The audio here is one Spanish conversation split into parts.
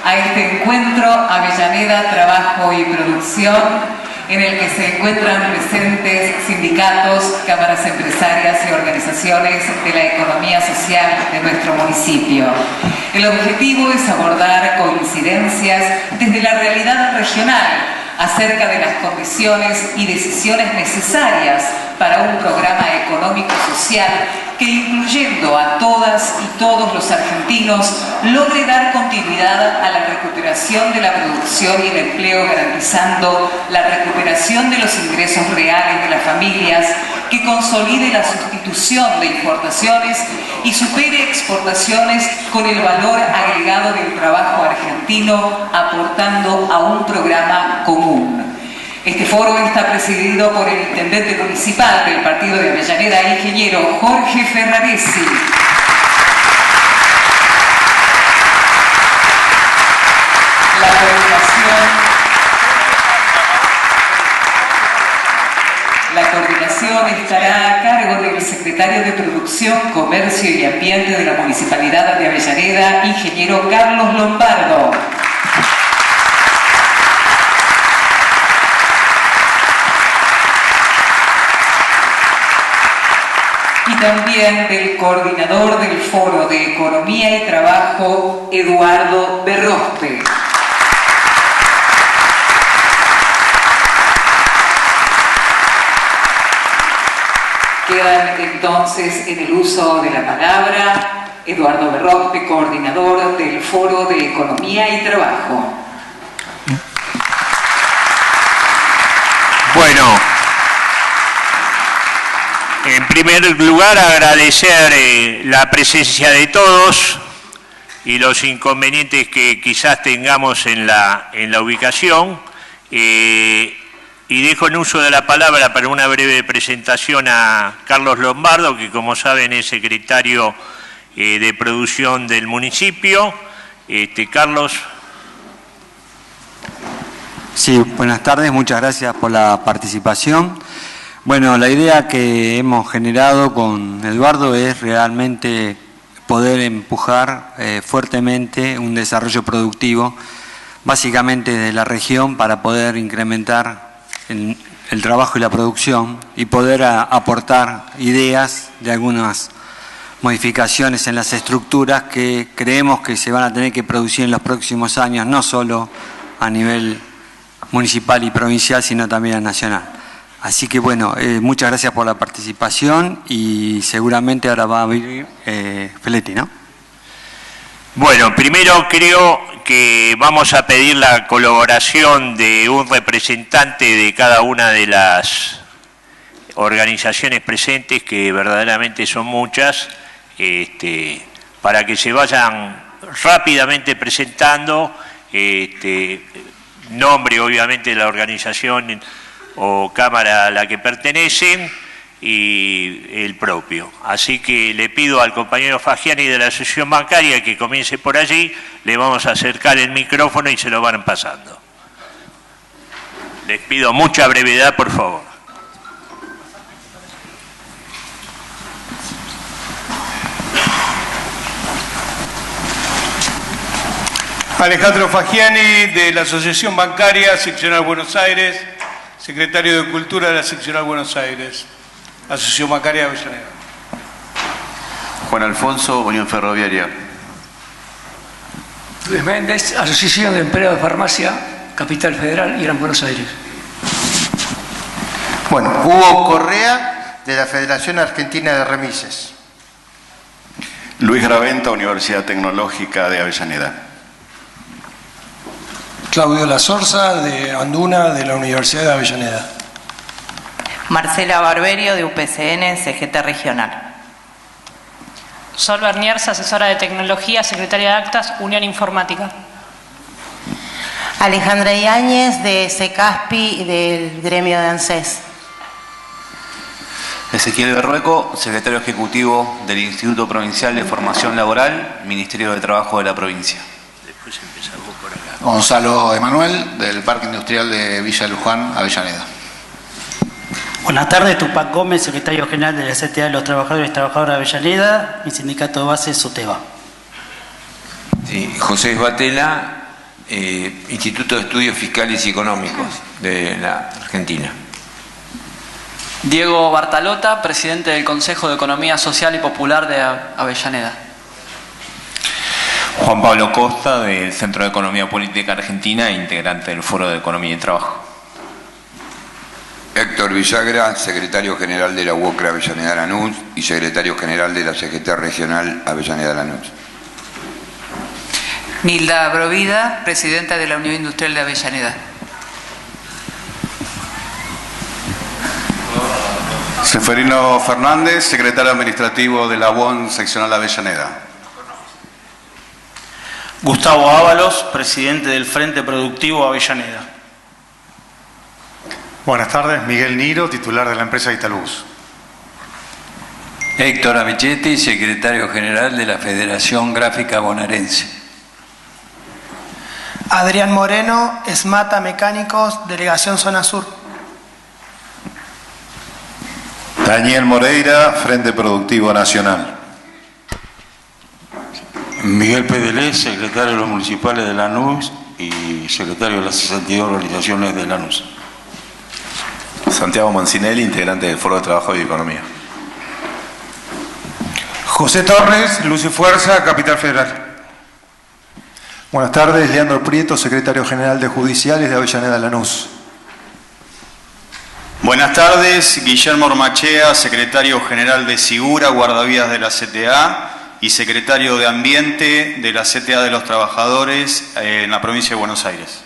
a este encuentro Avellaneda, Trabajo y Producción, en el que se encuentran presentes sindicatos, cámaras empresarias y organizaciones de la economía social de nuestro municipio. El objetivo es abordar coincidencias desde la realidad regional acerca de las condiciones y decisiones necesarias para un programa económico-social que, incluyendo a todas y todos los argentinos, logre dar continuidad a la recuperación de la producción y el empleo, garantizando la recuperación de los ingresos reales de las familias, que consolide la sustitución de importaciones y supere exportaciones con el valor agregado del trabajo argentino, aportando a un programa común. Este foro está presidido por el intendente municipal del partido de Avellaneda, ingeniero Jorge Ferraresi. La coordinación estará a cargo del secretario de Producción, Comercio y Ambiente de la Municipalidad de Avellaneda, ingeniero Carlos Lombardo. Y también del coordinador del Foro de Economía y Trabajo, Eduardo Berrospe. Quedan entonces en el uso de la palabra Eduardo Berrospe, coordinador del Foro de Economía y Trabajo. Bueno, en primer lugar agradecer la presencia de todos y los inconvenientes que quizás tengamos en la ubicación. Y dejo en uso de la palabra para una breve presentación a Carlos Lombardo, que como saben es secretario de producción del municipio. Carlos. Sí, buenas tardes, muchas gracias por la participación. Bueno, la idea que hemos generado con Eduardo es realmente poder empujar fuertemente un desarrollo productivo, básicamente de la región, para poder incrementar el trabajo y la producción y poder aportar ideas de algunas modificaciones en las estructuras que creemos que se van a tener que producir en los próximos años, no solo a nivel municipal y provincial, sino también nacional. Así que bueno, muchas gracias por la participación y seguramente ahora va a venir Feletti, ¿no? Bueno, primero creo que vamos a pedir la colaboración de un representante de cada una de las organizaciones presentes, que verdaderamente son muchas, para que se vayan rápidamente presentando, nombre obviamente de la organización o cámara a la que pertenecen y el propio. Así que le pido al compañero Fagiani de la Asociación Bancaria que comience por allí, le vamos a acercar el micrófono y se lo van pasando. Les pido mucha brevedad, por favor. Alejandro Fagiani de la Asociación Bancaria, Seccional Buenos Aires, secretario de Cultura de la Seccional Buenos Aires. Asociación Bancaria de Avellaneda. Juan Alfonso, Unión Ferroviaria. Luis Méndez, Asociación de Empleados de Farmacia, Capital Federal y Gran Buenos Aires. Bueno, Hugo Correa, de la Federación Argentina de Remises. Luis Graventa, Universidad Tecnológica de Avellaneda. Claudio Lazorza, de Anduna, de la Universidad de Avellaneda. Marcela Barberio, de UPCN, CGT Regional. Sol Berniers, asesora de tecnología, secretaria de actas, Unión Informática. Alejandra Yáñez, de SECASPI, del gremio de ANSES. Ezequiel Berrueco, secretario ejecutivo del Instituto Provincial de Formación Laboral, Ministerio de Trabajo de la provincia. Después empezamos por acá. Gonzalo Emanuel, del Parque Industrial de Villa Luján, Avellaneda. Buenas tardes, Tupac Gómez, secretario general de la CTA de los Trabajadores y Trabajadoras de Avellaneda, mi sindicato de base SUTEBA. Sí, José Esbatela, Instituto de Estudios Fiscales y Económicos de la Argentina. Diego Bartalota, presidente del Consejo de Economía Social y Popular de Avellaneda. Juan Pablo Costa, del Centro de Economía Política Argentina e integrante del Foro de Economía y Trabajo. Héctor Villagra, secretario general de la UOCRA Avellaneda Lanús y secretario general de la CGT Regional Avellaneda Lanús. Nilda Brovida, presidenta de la Unión Industrial de Avellaneda. Seferino Fernández, secretario administrativo de la UON seccional Avellaneda. Gustavo Ábalos, presidente del Frente Productivo Avellaneda. Buenas tardes, Miguel Niro, titular de la empresa Italbus. Héctor Amichetti, secretario general de la Federación Gráfica Bonaerense. Adrián Moreno, Esmata Mecánicos, Delegación Zona Sur. Daniel Moreira, Frente Productivo Nacional. Miguel Pedelés, secretario de los municipales de Lanús y secretario de las 62 organizaciones de Lanús. Santiago Mancinelli, integrante del Foro de Trabajo y Economía. José Torres, Luz y Fuerza, Capital Federal. Buenas tardes, Leandro Prieto, secretario general de Judiciales de Avellaneda Lanús. Buenas tardes, Guillermo Ormachea, secretario general de Sigura, guardavías de la CTA y secretario de Ambiente de la CTA de los Trabajadores en la provincia de Buenos Aires.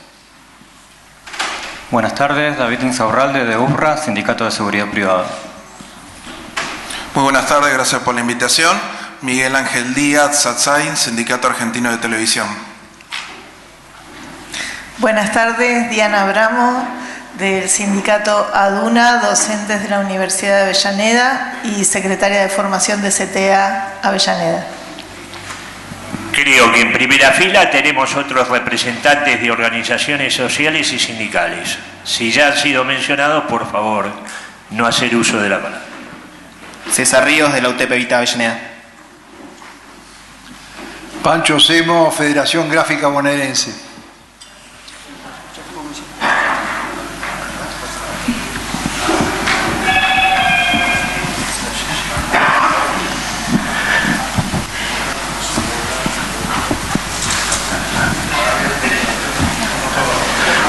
Buenas tardes, David Insaurralde de UFRA, Sindicato de Seguridad Privada. Muy buenas tardes, gracias por la invitación. Miguel Ángel Díaz, SATSAIN, Sindicato Argentino de Televisión. Buenas tardes, Diana Abramo, del Sindicato ADUNA, docentes de la Universidad de Avellaneda y secretaria de Formación de CTA Avellaneda. Creo que en primera fila tenemos otros representantes de organizaciones sociales y sindicales. Si ya han sido mencionados, por favor, no hacer uso de la palabra. César Ríos, de la UTP Vita Avellaneda. Pancho Semo, Federación Gráfica Bonaerense.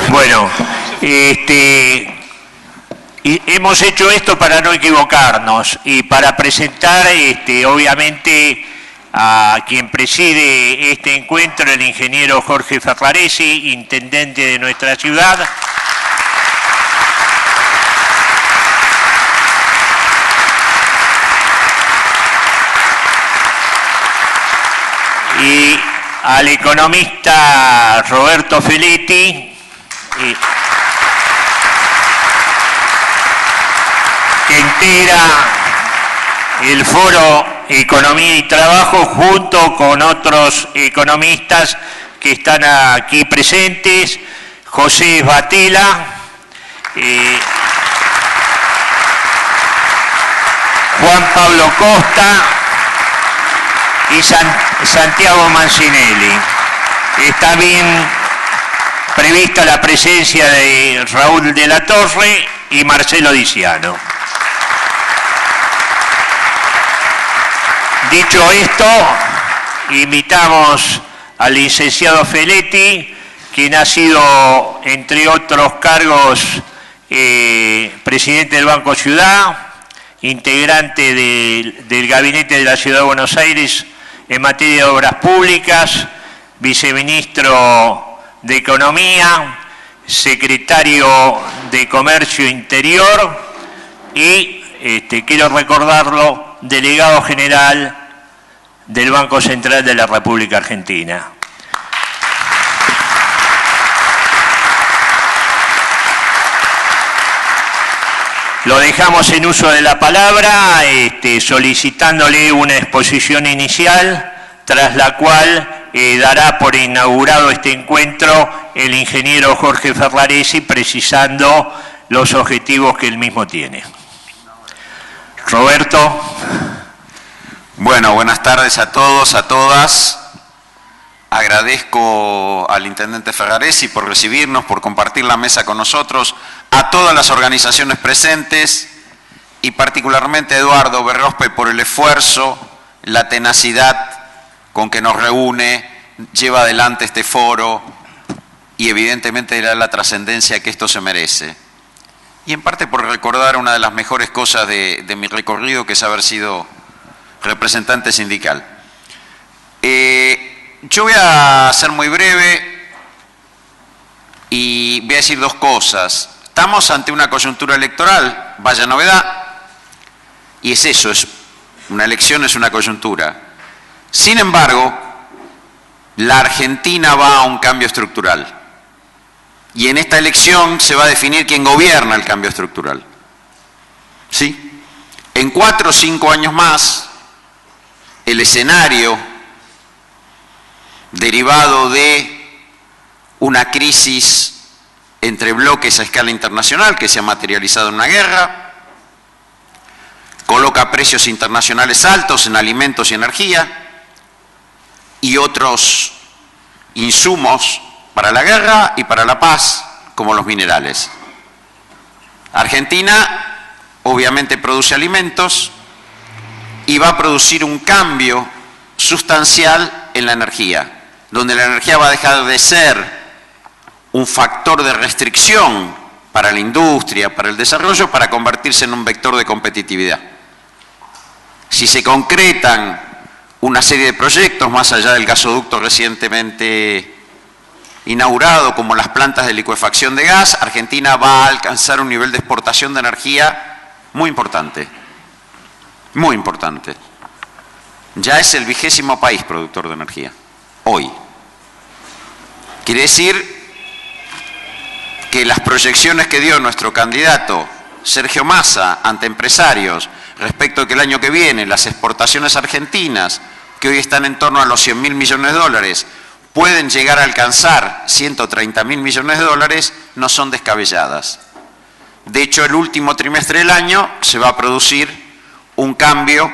Bueno, hemos hecho esto para no equivocarnos y para presentar, obviamente, a quien preside este encuentro, el ingeniero Jorge Ferraresi, intendente de nuestra ciudad. Y al economista Roberto Feletti, que integra el Foro Economía y Trabajo junto con otros economistas que están aquí presentes, José Batela, Juan Pablo Costa y Santiago Mancinelli. Está bien prevista la presencia de Raúl de la Torre y Marcelo Diciano. Dicho esto, invitamos al licenciado Feletti, quien ha sido, entre otros cargos, presidente del Banco Ciudad, integrante del Gabinete de la Ciudad de Buenos Aires en materia de obras públicas, viceministro de Economía, secretario de Comercio Interior y, quiero recordarlo, delegado general del Banco Central de la República Argentina. Lo dejamos en uso de la palabra, solicitándole una exposición inicial, tras la cual dará por inaugurado este encuentro el ingeniero Jorge Ferraresi, precisando los objetivos que él mismo tiene. Roberto. Bueno, buenas tardes a todos, a todas. Agradezco al intendente Ferraresi por recibirnos, por compartir la mesa con nosotros, a todas las organizaciones presentes y particularmente a Eduardo Berrospe por el esfuerzo, la tenacidad con que nos reúne, lleva adelante este foro y evidentemente la trascendencia que esto se merece. Y en parte por recordar una de las mejores cosas de mi recorrido, que es haber sido representante sindical. Yo voy a ser muy breve y voy a decir dos cosas. Estamos ante una coyuntura electoral, vaya novedad, y es eso, es una elección, es una coyuntura. Sin embargo, la Argentina va a un cambio estructural. Y en esta elección se va a definir quién gobierna el cambio estructural. ¿Sí? En 4 o 5 años más, el escenario derivado de una crisis entre bloques a escala internacional que se ha materializado en una guerra, coloca precios internacionales altos en alimentos y energía y otros insumos para la guerra y para la paz, como los minerales. Argentina obviamente produce alimentos y va a producir un cambio sustancial en la energía, donde la energía va a dejar de ser un factor de restricción para la industria, para el desarrollo, para convertirse en un vector de competitividad. Si se concretan una serie de proyectos, más allá del gasoducto recientemente inaugurado, como las plantas de licuefacción de gas, Argentina va a alcanzar un nivel de exportación de energía muy importante. Muy importante. Ya es el 20º país productor de energía, hoy. Quiere decir que las proyecciones que dio nuestro candidato Sergio Massa ante empresarios respecto a que el año que viene las exportaciones argentinas, que hoy están en torno a los 100.000 millones de dólares, pueden llegar a alcanzar 130.000 millones de dólares, no son descabelladas. De hecho, el último trimestre del año se va a producir un cambio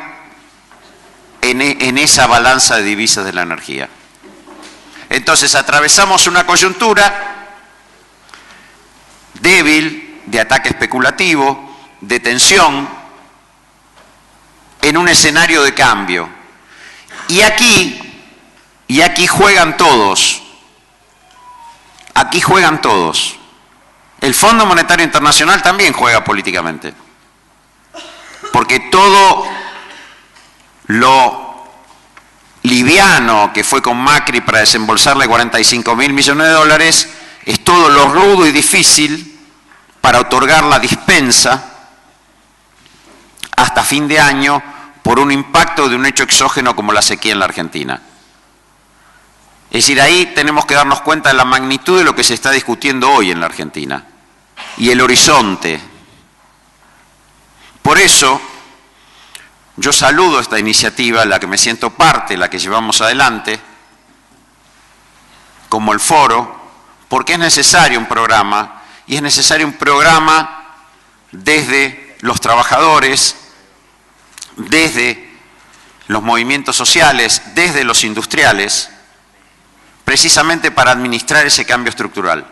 en esa balanza de divisas de la energía. Entonces, atravesamos una coyuntura débil, de ataque especulativo, de tensión, en un escenario de cambio. Y aquí juegan todos. Aquí juegan todos. El Fondo Monetario Internacional también juega políticamente. Porque todo lo liviano que fue con Macri para desembolsarle 45.000 millones de dólares es todo lo rudo y difícil para otorgar la dispensa hasta fin de año por un impacto de un hecho exógeno como la sequía en la Argentina. Es decir, ahí tenemos que darnos cuenta de la magnitud de lo que se está discutiendo hoy en la Argentina y el horizonte. Por eso, yo saludo esta iniciativa, la que me siento parte, la que llevamos adelante, como el foro, porque es necesario un programa, y es necesario un programa desde los trabajadores, desde los movimientos sociales, desde los industriales, precisamente para administrar ese cambio estructural.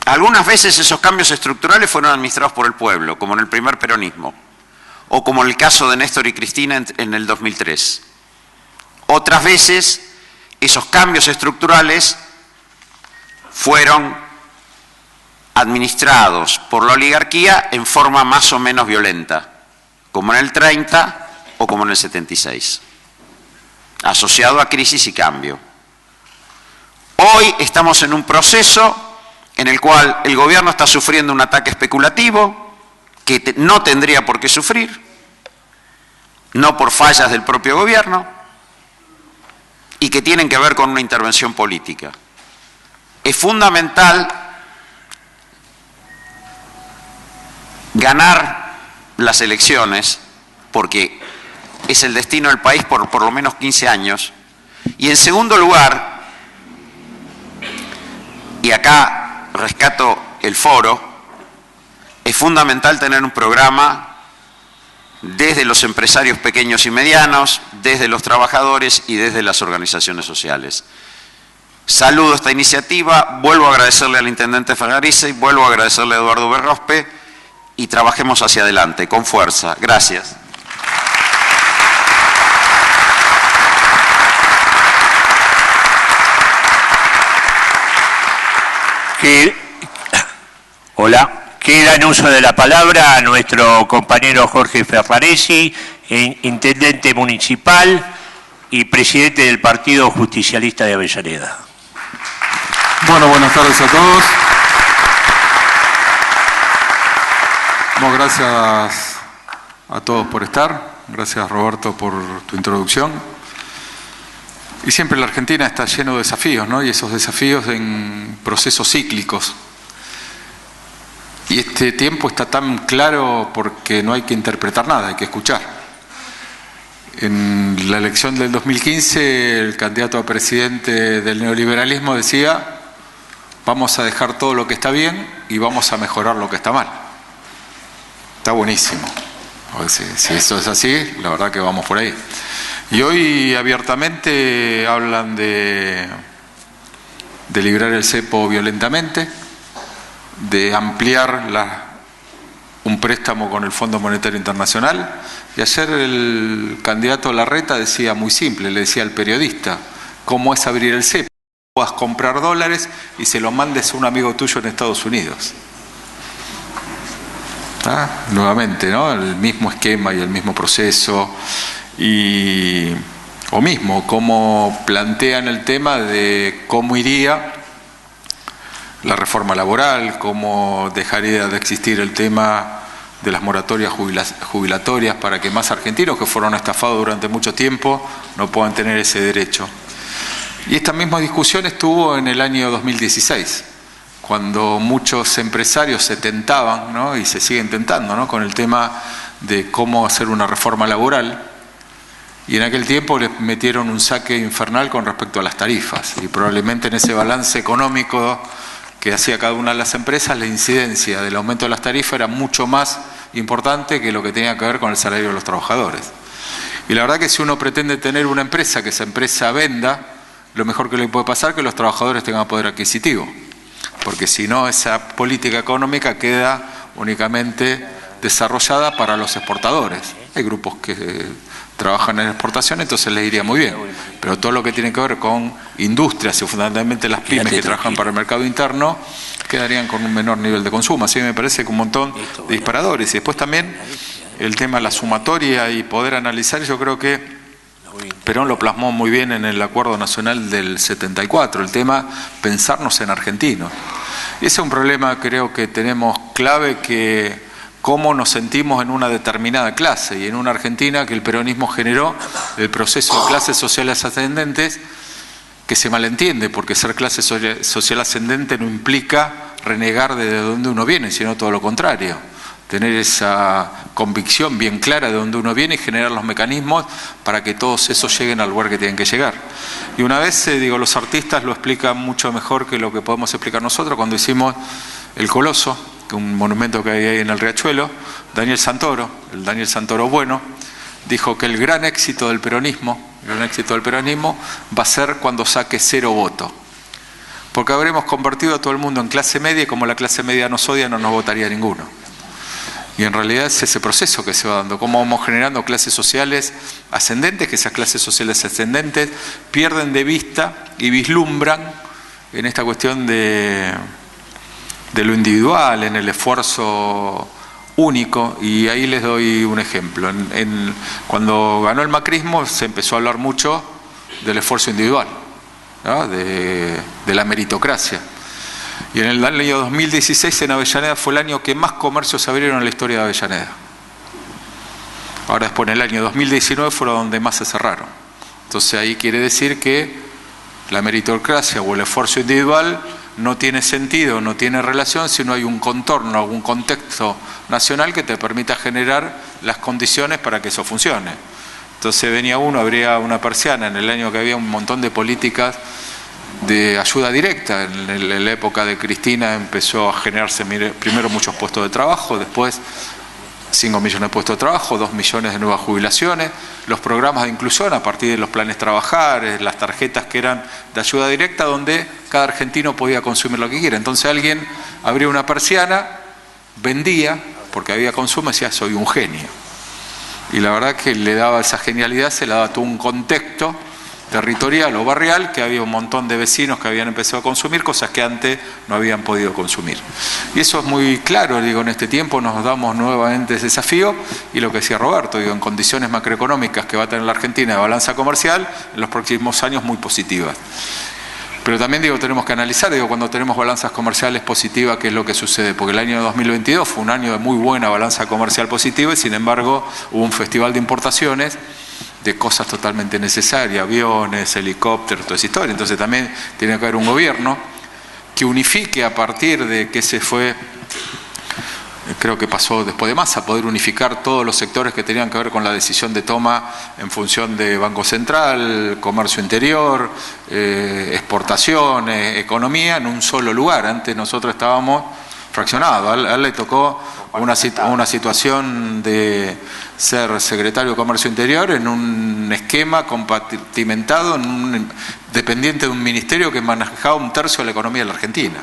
Algunas veces esos cambios estructurales fueron administrados por el pueblo, como en el primer peronismo, o como en el caso de Néstor y Cristina en el 2003. Otras veces esos cambios estructurales fueron administrados por la oligarquía en forma más o menos violenta, como en el 30 o como en el 76, asociado a crisis y cambio. Hoy estamos en un proceso en el cual el gobierno está sufriendo un ataque especulativo que no tendría por qué sufrir, no por fallas del propio gobierno, y que tienen que ver con una intervención política. Es fundamental ganar las elecciones, porque es el destino del país por lo menos 15 años. Y en segundo lugar, y acá rescato el foro, es fundamental tener un programa desde los empresarios pequeños y medianos, desde los trabajadores y desde las organizaciones sociales. Saludo esta iniciativa, vuelvo a agradecerle al intendente Ferrariza y vuelvo a agradecerle a Eduardo Berrospe y trabajemos hacia adelante, con fuerza. Gracias. Hola. Queda en uso de la palabra a nuestro compañero Jorge Ferraresi, intendente municipal y presidente del Partido Justicialista de Avellaneda. Bueno, buenas tardes a todos. Bueno, gracias a todos por estar. Gracias, Roberto, por tu introducción. Y siempre la Argentina está lleno de desafíos, ¿no? Y esos desafíos en procesos cíclicos. Y este tiempo está tan claro porque no hay que interpretar nada, hay que escuchar. En la elección del 2015, el candidato a presidente del neoliberalismo decía: vamos a dejar todo lo que está bien y vamos a mejorar lo que está mal. Está buenísimo. Si eso es así, la verdad que vamos por ahí. Y hoy abiertamente hablan de librar el cepo violentamente, de ampliar un préstamo con el Fondo Monetario Internacional. Y ayer el candidato Larreta decía muy simple, le decía al periodista: ¿cómo es abrir el cepo? Puedas comprar dólares y se lo mandes a un amigo tuyo en Estados Unidos. ¿Ah? Nuevamente, ¿no? El mismo esquema y el mismo proceso. O mismo, cómo plantean el tema de cómo iría la reforma laboral, cómo dejaría de existir el tema de las moratorias jubilatorias para que más argentinos que fueron estafados durante mucho tiempo no puedan tener ese derecho. Y esta misma discusión estuvo en el año 2016, cuando muchos empresarios se tentaban, ¿no? Y se siguen tentando, ¿no? Con el tema de cómo hacer una reforma laboral. Y en aquel tiempo les metieron un saque infernal con respecto a las tarifas. Y probablemente en ese balance económico que hacía cada una de las empresas, la incidencia del aumento de las tarifas era mucho más importante que lo que tenía que ver con el salario de los trabajadores. Y la verdad que si uno pretende tener una empresa, que esa empresa venda, lo mejor que le puede pasar es que los trabajadores tengan poder adquisitivo. Porque si no, esa política económica queda únicamente desarrollada para los exportadores. Hay grupos que trabajan en exportación, entonces les iría muy bien. Pero todo lo que tiene que ver con industrias y fundamentalmente las pymes que trabajan para el mercado interno quedarían con un menor nivel de consumo. Así que me parece que un montón de disparadores. Y después también el tema de la sumatoria y poder analizar, yo creo que Perón lo plasmó muy bien en el Acuerdo Nacional del 74, el tema pensarnos en argentinos. Y ese es un problema creo que tenemos clave, que cómo nos sentimos en una determinada clase, y en una Argentina que el peronismo generó el proceso de clases sociales ascendentes, que se malentiende, porque ser clase social ascendente no implica renegar de donde uno viene, sino todo lo contrario. Tener esa convicción bien clara de dónde uno viene y generar los mecanismos para que todos esos lleguen al lugar que tienen que llegar. Y una vez, los artistas lo explican mucho mejor que lo que podemos explicar nosotros. Cuando hicimos El Coloso, que es un monumento que hay ahí en el Riachuelo, Daniel Santoro, el Daniel Santoro bueno, dijo que el gran éxito del peronismo va a ser cuando saque 0 voto. Porque habremos convertido a todo el mundo en clase media, y como la clase media nos odia, no nos votaría ninguno. Y en realidad es ese proceso que se va dando, cómo vamos generando clases sociales ascendentes, que esas clases sociales ascendentes pierden de vista y vislumbran en esta cuestión de lo individual, en el esfuerzo único. Y ahí les doy un ejemplo. Cuando ganó el macrismo se empezó a hablar mucho del esfuerzo individual, ¿no? de la meritocracia. Y en el año 2016 en Avellaneda fue el año que más comercios se abrieron en la historia de Avellaneda. Ahora después en el año 2019 fueron donde más se cerraron. Entonces ahí quiere decir que la meritocracia o el esfuerzo individual no tiene sentido, no tiene relación si no hay un contorno, un contexto nacional que te permita generar las condiciones para que eso funcione. Entonces abría una persiana en el año que había un montón de políticas de ayuda directa. En la época de Cristina empezó a generarse primero muchos puestos de trabajo, después 5 millones de puestos de trabajo, 2 millones de nuevas jubilaciones, los programas de inclusión a partir de los planes Trabajar, las tarjetas que eran de ayuda directa, donde cada argentino podía consumir lo que quiera. Entonces alguien abría una persiana, vendía, porque había consumo, y decía, soy un genio. Y la verdad que le daba esa genialidad, se le daba todo un contexto territorial o barrial, que había un montón de vecinos que habían empezado a consumir cosas que antes no habían podido consumir. Y eso es muy claro, digo, en este tiempo nos damos nuevamente ese desafío, y lo que decía Roberto, digo, en condiciones macroeconómicas que va a tener la Argentina de balanza comercial en los próximos años muy positivas. Pero también, digo, tenemos que analizar, digo, cuando tenemos balanzas comerciales positivas, qué es lo que sucede, porque el año 2022 fue un año de muy buena balanza comercial positiva, y sin embargo hubo un festival de importaciones de cosas totalmente necesarias, aviones, helicópteros, toda esa historia. Entonces también tiene que haber un gobierno que unifique a partir de que se fue, creo que pasó después de Massa, poder unificar todos los sectores que tenían que ver con la decisión de toma en función de Banco Central, comercio interior, exportaciones, economía, en un solo lugar. Antes nosotros estábamos fraccionados. A él le tocó una situación de ser secretario de Comercio Interior en un esquema compartimentado, dependiente de un ministerio que manejaba 1/3 de la economía de la Argentina.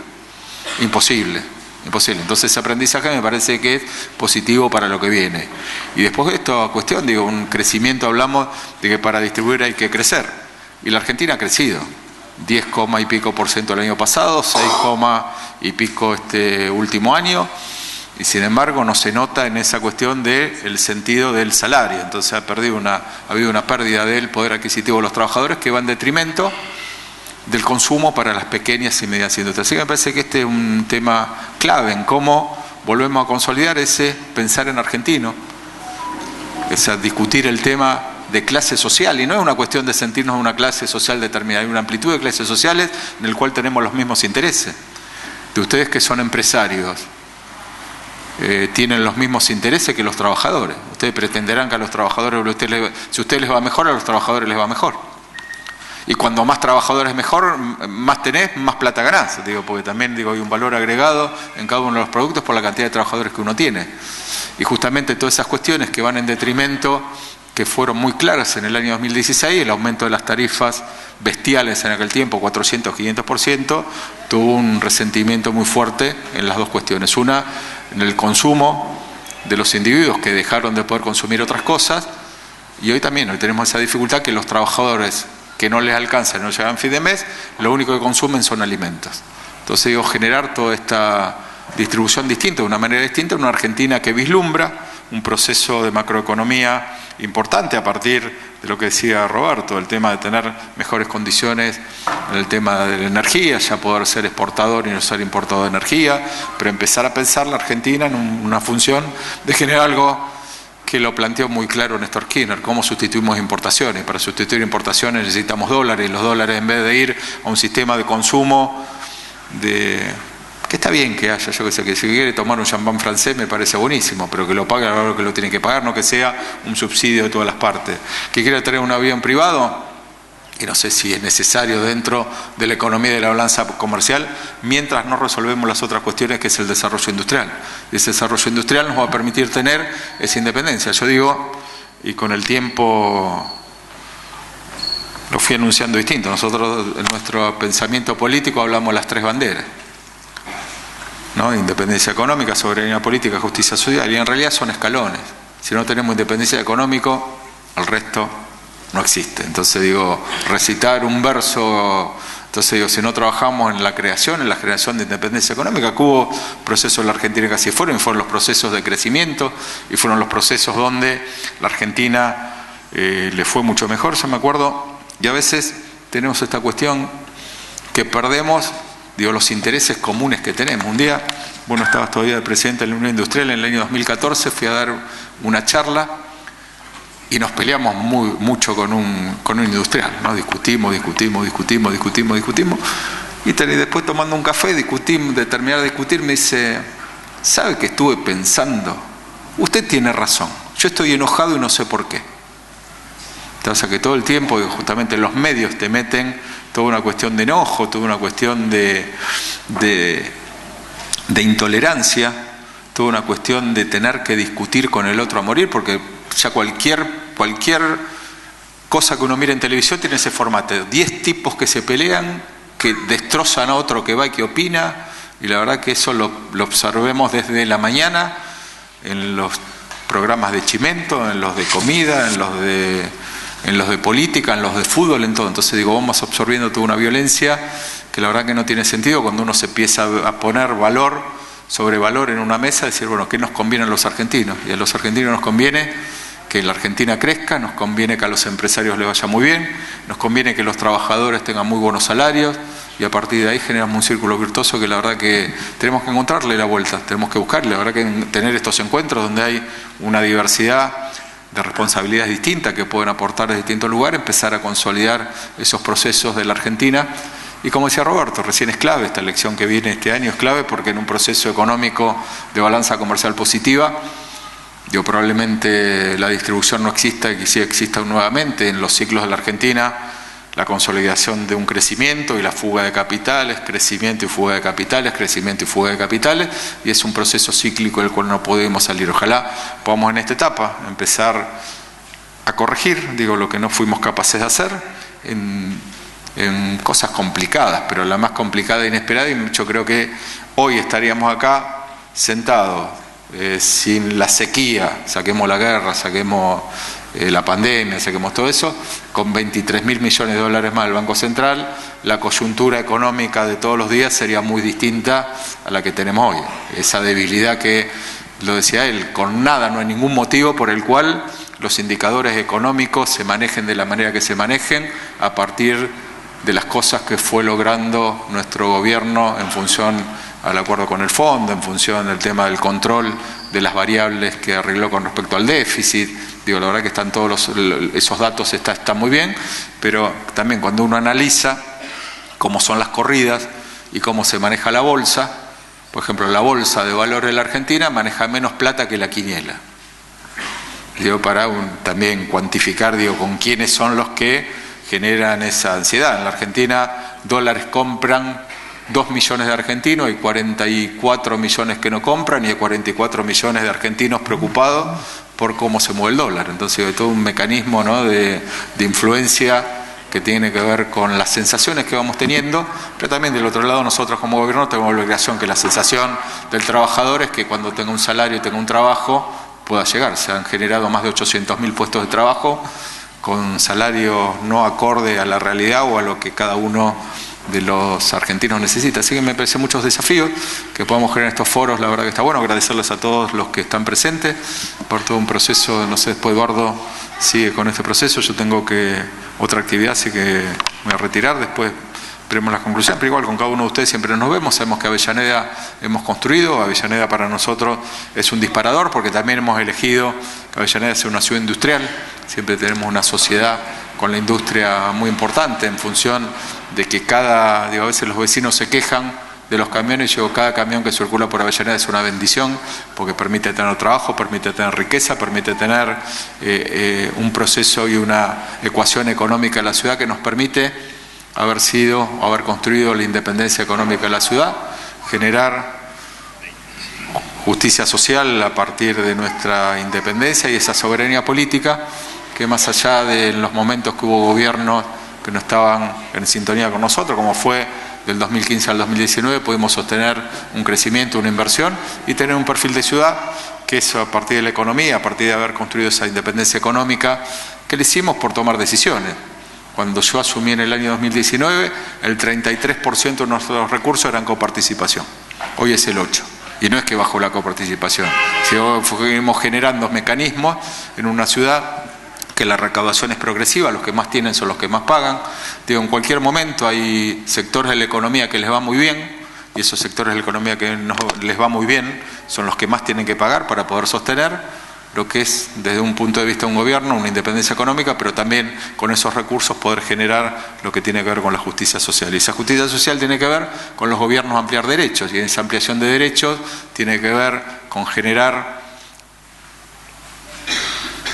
Imposible. Entonces ese aprendizaje me parece que es positivo para lo que viene. Y después de esta cuestión, digo, un crecimiento, hablamos de que para distribuir hay que crecer. Y la Argentina ha crecido. 10, y pico % el año pasado, 6, y pico este último año, y sin embargo no se nota en esa cuestión del sentido del salario. Entonces ha habido una pérdida del poder adquisitivo de los trabajadores que va en detrimento del consumo para las pequeñas y medianas industrias. Así que me parece que este es un tema clave en cómo volvemos a consolidar ese pensar en argentino, discutir el tema de clase social, y no es una cuestión de sentirnos en una clase social determinada, hay una amplitud de clases sociales en el cual tenemos los mismos intereses. De ustedes que son empresarios, tienen los mismos intereses que los trabajadores. Ustedes pretenderán que a los trabajadores, si a ustedes les va mejor, a los trabajadores les va mejor. Y cuando más trabajadores mejor, más tenés, más plata ganás. Digo, porque también digo, hay un valor agregado en cada uno de los productos por la cantidad de trabajadores que uno tiene. Y justamente todas esas cuestiones que van en detrimento, que fueron muy claras en el año 2016, el aumento de las tarifas bestiales en aquel tiempo, 400, 500%, tuvo un resentimiento muy fuerte en las dos cuestiones. Una, en el consumo de los individuos que dejaron de poder consumir otras cosas, y hoy tenemos esa dificultad que los trabajadores que no les alcanza, no llegan a fin de mes, lo único que consumen son alimentos. Entonces digo, generar toda esta distribución distinta, de una manera distinta, en una Argentina que vislumbra un proceso de macroeconomía importante a partir de lo que decía Roberto, el tema de tener mejores condiciones en el tema de la energía, ya poder ser exportador y no ser importador de energía, pero empezar a pensar la Argentina en una función de generar algo que lo planteó muy claro Néstor Kirchner, cómo sustituimos importaciones. Para sustituir importaciones necesitamos dólares, y los dólares, en vez de ir a un sistema de consumo que está bien que haya, yo que sé, que si quiere tomar un champán francés me parece buenísimo, pero que lo pague a la hora que lo tiene que pagar, no que sea un subsidio de todas las partes. Que quiera tener un avión privado, y no sé si es necesario dentro de la economía de la balanza comercial, mientras no resolvemos las otras cuestiones, que es el desarrollo industrial. Y ese desarrollo industrial nos va a permitir tener esa independencia. Yo digo, y con el tiempo lo fui anunciando distinto, nosotros en nuestro pensamiento político hablamos las 3 banderas, ¿no? Independencia económica, soberanía política, justicia social, y en realidad son escalones. Si no tenemos independencia económica, el resto no existe. Entonces digo, recitar un verso, entonces digo, si no trabajamos en la generación de independencia económica, que hubo procesos en la Argentina que así fueron, y fueron los procesos de crecimiento, y fueron los procesos donde la Argentina le fue mucho mejor, yo me acuerdo, y a veces tenemos esta cuestión que perdemos, digo, los intereses comunes que tenemos. Un día, bueno, estabas todavía de presidente de la Unión Industrial, en el año 2014 fui a dar una charla y nos peleamos mucho con un industrial, ¿no? Discutimos, y después tomando un café, de terminar de discutir, me dice, ¿sabe que estuve pensando? Usted tiene razón, yo estoy enojado y no sé por qué. Entonces, que todo el tiempo, justamente los medios te meten toda una cuestión de enojo, toda una cuestión de intolerancia, toda una cuestión de tener que discutir con el otro a morir, porque ya cualquier cosa que uno mira en televisión tiene ese formato, 10 tipos que se pelean, que destrozan a otro que va y que opina, y la verdad que eso lo observemos desde la mañana en los programas de Chimento, en los de comida, en los de política, en los de fútbol, en todo. Entonces digo, vamos absorbiendo toda una violencia que la verdad que no tiene sentido cuando uno se empieza a poner valor sobre valor en una mesa, decir, bueno, ¿qué nos conviene a los argentinos? Y a los argentinos nos conviene que la Argentina crezca, nos conviene que a los empresarios les vaya muy bien, nos conviene que los trabajadores tengan muy buenos salarios, y a partir de ahí generamos un círculo virtuoso que la verdad que tenemos que encontrarle la vuelta, tenemos que buscarle, la verdad que tener estos encuentros donde hay una diversidad de responsabilidades distintas que pueden aportar de distintos lugares, empezar a consolidar esos procesos de la Argentina. Y como decía Roberto, recién es clave, esta elección que viene este año es clave porque en un proceso económico de balanza comercial positiva, probablemente la distribución no exista y que sí exista nuevamente en los ciclos de la Argentina, la consolidación de un crecimiento y la fuga de capitales, crecimiento y fuga de capitales, crecimiento y fuga de capitales, y es un proceso cíclico del cual no podemos salir. Ojalá podamos en esta etapa empezar a corregir, lo que no fuimos capaces de hacer en cosas complicadas, pero la más complicada e inesperada, y yo creo que hoy estaríamos acá sentados sin la sequía, saquemos la guerra, saquemos la pandemia, saquemos todo eso, con 23.000 millones de dólares más del Banco Central, la coyuntura económica de todos los días sería muy distinta a la que tenemos hoy. Esa debilidad que, lo decía él, con nada, no hay ningún motivo por el cual los indicadores económicos se manejen de la manera que se manejen a partir de las cosas que fue logrando nuestro gobierno en función al acuerdo con el fondo, en función del tema del control de las variables que arregló con respecto al déficit. La verdad que están todos esos datos están muy bien, pero también cuando uno analiza cómo son las corridas y cómo se maneja la bolsa, por ejemplo, la bolsa de valores de la Argentina maneja menos plata que la quiniela. Para también cuantificar, con quiénes son los que generan esa ansiedad. En la Argentina, dólares compran 2 millones de argentinos, hay 44 millones que no compran y hay 44 millones de argentinos preocupados por cómo se mueve el dólar. Entonces hay todo un mecanismo, ¿no?, de influencia que tiene que ver con las sensaciones que vamos teniendo, pero también del otro lado nosotros como gobierno tenemos la obligación que la sensación del trabajador es que cuando tenga un salario y tenga un trabajo pueda llegar. Se han generado más de 800.000 puestos de trabajo con salarios no acorde a la realidad o a lo que cada uno de los argentinos necesita. Así que me parecen muchos desafíos que podamos generar estos foros. La verdad que está bueno. Agradecerles a todos los que están presentes por todo un proceso. No sé, después Eduardo sigue con este proceso. Yo tengo otra actividad, así que me voy a retirar. Después veremos la conclusión. Pero igual con cada uno de ustedes siempre nos vemos. Sabemos que Avellaneda hemos construido. Avellaneda para nosotros es un disparador porque también hemos elegido que Avellaneda sea una ciudad industrial. Siempre tenemos una sociedad con la industria muy importante en función de que a veces los vecinos se quejan de los camiones, y cada camión que circula por Avellaneda es una bendición porque permite tener trabajo, permite tener riqueza, permite tener un proceso y una ecuación económica de la ciudad que nos permite haber construido la independencia económica de la ciudad, generar justicia social a partir de nuestra independencia y esa soberanía política que más allá de los momentos que hubo gobiernos que no estaban en sintonía con nosotros, como fue del 2015 al 2019, pudimos sostener un crecimiento, una inversión y tener un perfil de ciudad que es a partir de la economía, a partir de haber construido esa independencia económica que le hicimos por tomar decisiones. Cuando yo asumí en el año 2019, el 33% de nuestros recursos eran coparticipación. Hoy es el 8%. Y no es que bajó la coparticipación, sino que fuimos generando mecanismos en una ciudad que la recaudación es progresiva, los que más tienen son los que más pagan. En cualquier momento hay sectores de la economía que les va muy bien, y esos sectores de la economía que no les va muy bien son los que más tienen que pagar para poder sostener lo que es, desde un punto de vista de un gobierno, una independencia económica, pero también con esos recursos poder generar lo que tiene que ver con la justicia social. Y esa justicia social tiene que ver con los gobiernos ampliar derechos, y esa ampliación de derechos tiene que ver con generar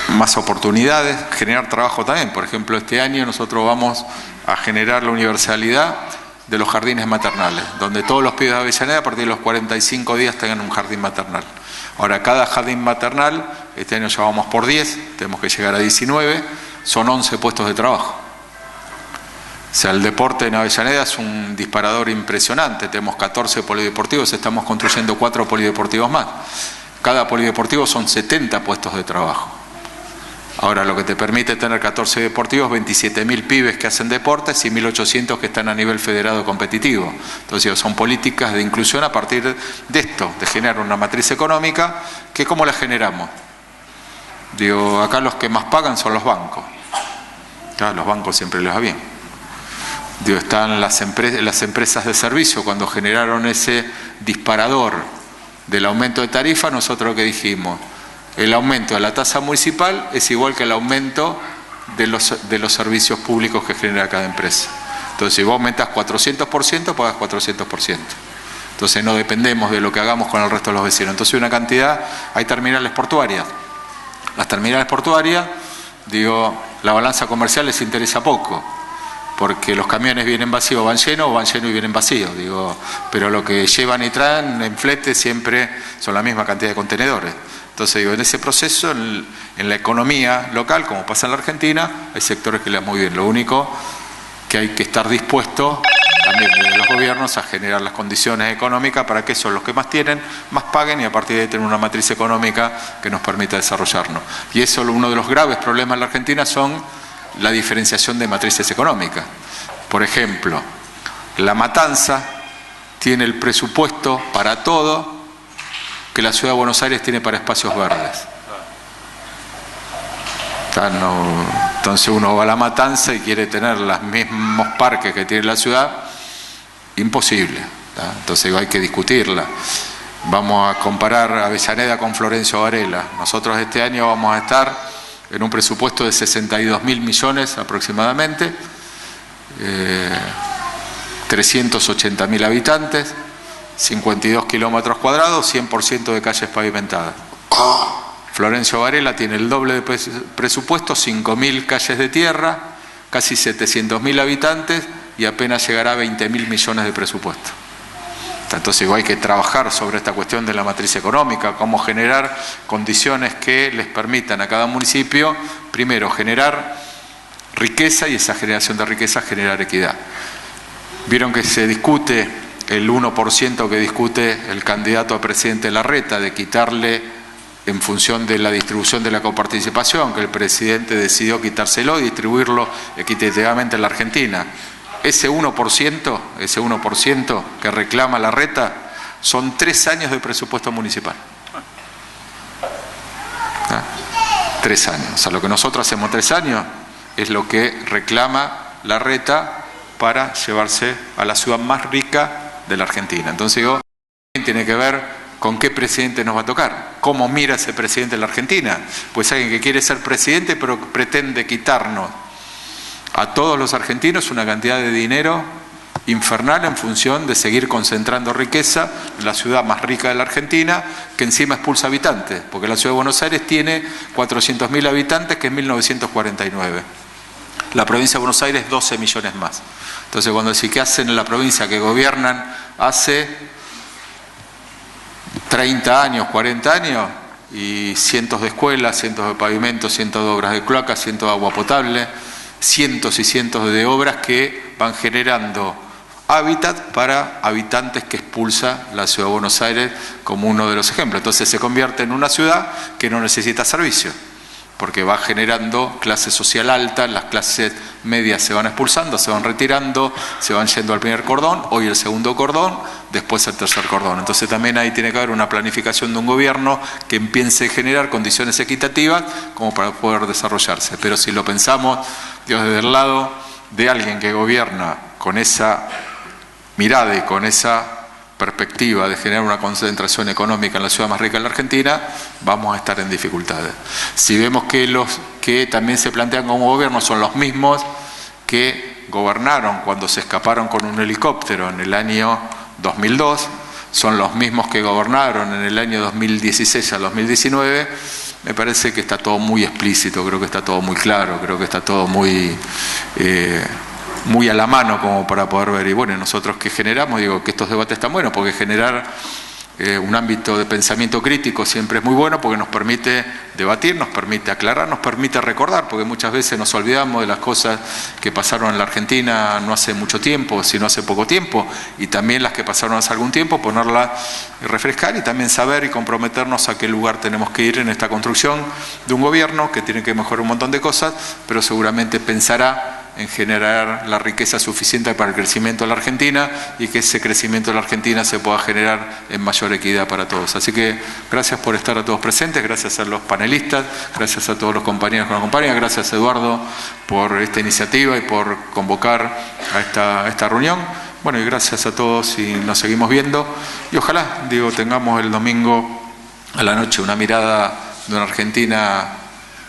más oportunidades, generar trabajo también. Por ejemplo, este año nosotros vamos a generar la universalidad de los jardines maternales, donde todos los pibes de Avellaneda a partir de los 45 días tengan un jardín maternal. Ahora, cada jardín maternal, este año ya vamos por 10, tenemos que llegar a 19, son 11 puestos de trabajo. O sea, el deporte en Avellaneda es un disparador impresionante, tenemos 14 polideportivos, estamos construyendo 4 polideportivos más. Cada polideportivo son 70 puestos de trabajo. Ahora, lo que te permite tener 14 deportivos, 27.000 pibes que hacen deportes y 1.800 que están a nivel federado competitivo. Entonces, son políticas de inclusión a partir de esto, de generar una matriz económica, que ¿cómo la generamos? Digo, acá los que más pagan son los bancos. Claro, los bancos siempre les va bien. Digo, están las empresas de servicio, cuando generaron ese disparador del aumento de tarifa, nosotros lo que dijimos, el aumento de la tasa municipal es igual que el aumento de los servicios públicos que genera cada empresa. Entonces, si vos aumentás 400%, pagás 400%. Entonces, no dependemos de lo que hagamos con el resto de los vecinos. Entonces, una cantidad, hay terminales portuarias. Las terminales portuarias, digo, la balanza comercial les interesa poco, porque los camiones vienen vacíos, van llenos, o van llenos y vienen vacíos, digo, pero lo que llevan y traen en flete siempre son la misma cantidad de contenedores. Entonces, digo, en ese proceso, en la economía local, como pasa en la Argentina, hay sectores que le dan muy bien. Lo único que hay que estar dispuesto también desde los gobiernos a generar las condiciones económicas para que esos, los que más tienen, más paguen y a partir de ahí tener una matriz económica que nos permita desarrollarnos. Y eso, uno de los graves problemas en la Argentina son la diferenciación de matrices económicas. Por ejemplo, La Matanza tiene el presupuesto para todo que la Ciudad de Buenos Aires tiene para espacios verdes. Entonces uno va a La Matanza y quiere tener los mismos parques que tiene la ciudad, imposible. Entonces hay que discutirla. Vamos a comparar Avellaneda con Florencio Varela. Nosotros este año vamos a estar en un presupuesto de 62.000 millones aproximadamente, 380.000 habitantes, 52 kilómetros cuadrados, 100% de calles pavimentadas. Florencio Varela tiene el doble de presupuesto, 5.000 calles de tierra, casi 700.000 habitantes y apenas llegará a 20.000 millones de presupuesto. Entonces hay que trabajar sobre esta cuestión de la matriz económica, cómo generar condiciones que les permitan a cada municipio, primero, generar riqueza y esa generación de riqueza generar equidad. Vieron que se discute el 1% que discute el candidato a presidente Larreta, de quitarle en función de la distribución de la coparticipación, que el presidente decidió quitárselo y distribuirlo equitativamente en la Argentina. Ese 1% que reclama Larreta son 3 años de presupuesto municipal. 3 años. O sea, lo que nosotros hacemos 3 años es lo que reclama Larreta para llevarse a la ciudad más rica de la Argentina. Entonces digo, tiene que ver con qué presidente nos va a tocar, cómo mira ese presidente en la Argentina. Pues alguien que quiere ser presidente pero pretende quitarnos a todos los argentinos una cantidad de dinero infernal en función de seguir concentrando riqueza en la ciudad más rica de la Argentina, que encima expulsa habitantes, porque la ciudad de Buenos Aires tiene 400.000 habitantes, que es 1949. La provincia de Buenos Aires 12 millones más. Entonces cuando decís qué hacen en la provincia que gobiernan hace 30 años, 40 años, y cientos de escuelas, cientos de pavimentos, cientos de obras de cloacas, cientos de agua potable, cientos y cientos de obras que van generando hábitat para habitantes que expulsa la ciudad de Buenos Aires como uno de los ejemplos. Entonces se convierte en una ciudad que no necesita servicio, porque va generando clase social alta, las clases medias se van expulsando, se van retirando, se van yendo al primer cordón, hoy el segundo cordón, después el tercer cordón. Entonces también ahí tiene que haber una planificación de un gobierno que empiece a generar condiciones equitativas como para poder desarrollarse. Pero si lo pensamos desde el lado de alguien que gobierna con esa mirada y con esa perspectiva de generar una concentración económica en la ciudad más rica de la Argentina, vamos a estar en dificultades. Si vemos que los que también se plantean como gobierno son los mismos que gobernaron cuando se escaparon con un helicóptero en el año 2002, son los mismos que gobernaron en el año 2016 al 2019, me parece que está todo muy explícito, creo que está todo muy claro, creo que está todo muy muy a la mano como para poder ver. Y bueno, nosotros que generamos, digo que estos debates están buenos, porque generar un ámbito de pensamiento crítico siempre es muy bueno, porque nos permite debatir, nos permite aclarar, nos permite recordar, porque muchas veces nos olvidamos de las cosas que pasaron en la Argentina no hace mucho tiempo, sino hace poco tiempo, y también las que pasaron hace algún tiempo, ponerla y refrescar, y también saber y comprometernos a qué lugar tenemos que ir en esta construcción de un gobierno que tiene que mejorar un montón de cosas, pero seguramente pensará en generar la riqueza suficiente para el crecimiento de la Argentina y que ese crecimiento de la Argentina se pueda generar en mayor equidad para todos. Así que gracias por estar a todos presentes, gracias a los panelistas, gracias a todos los compañeros que nos acompañan, gracias Eduardo por esta iniciativa y por convocar a esta reunión. Bueno, y gracias a todos y nos seguimos viendo y ojalá, tengamos el domingo a la noche una mirada de una Argentina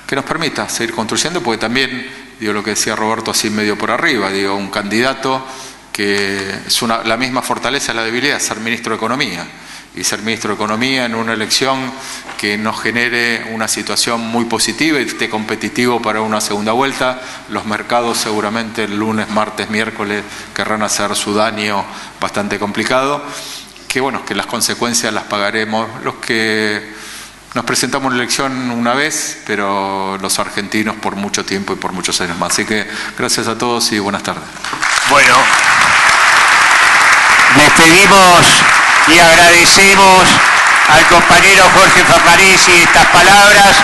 que nos permita seguir construyendo, porque también lo que decía Roberto así medio por arriba, un candidato que es la misma fortaleza, la debilidad, ser ministro de Economía. Y ser ministro de Economía en una elección que nos genere una situación muy positiva y esté competitivo para una segunda vuelta. Los mercados seguramente el lunes, martes, miércoles querrán hacer su daño bastante complicado. Que bueno, que las consecuencias las pagaremos los que nos presentamos en la elección una vez, pero los argentinos por mucho tiempo y por muchos años más. Así que gracias a todos y buenas tardes. Bueno, despedimos y agradecemos al compañero Jorge Farnaresi estas palabras.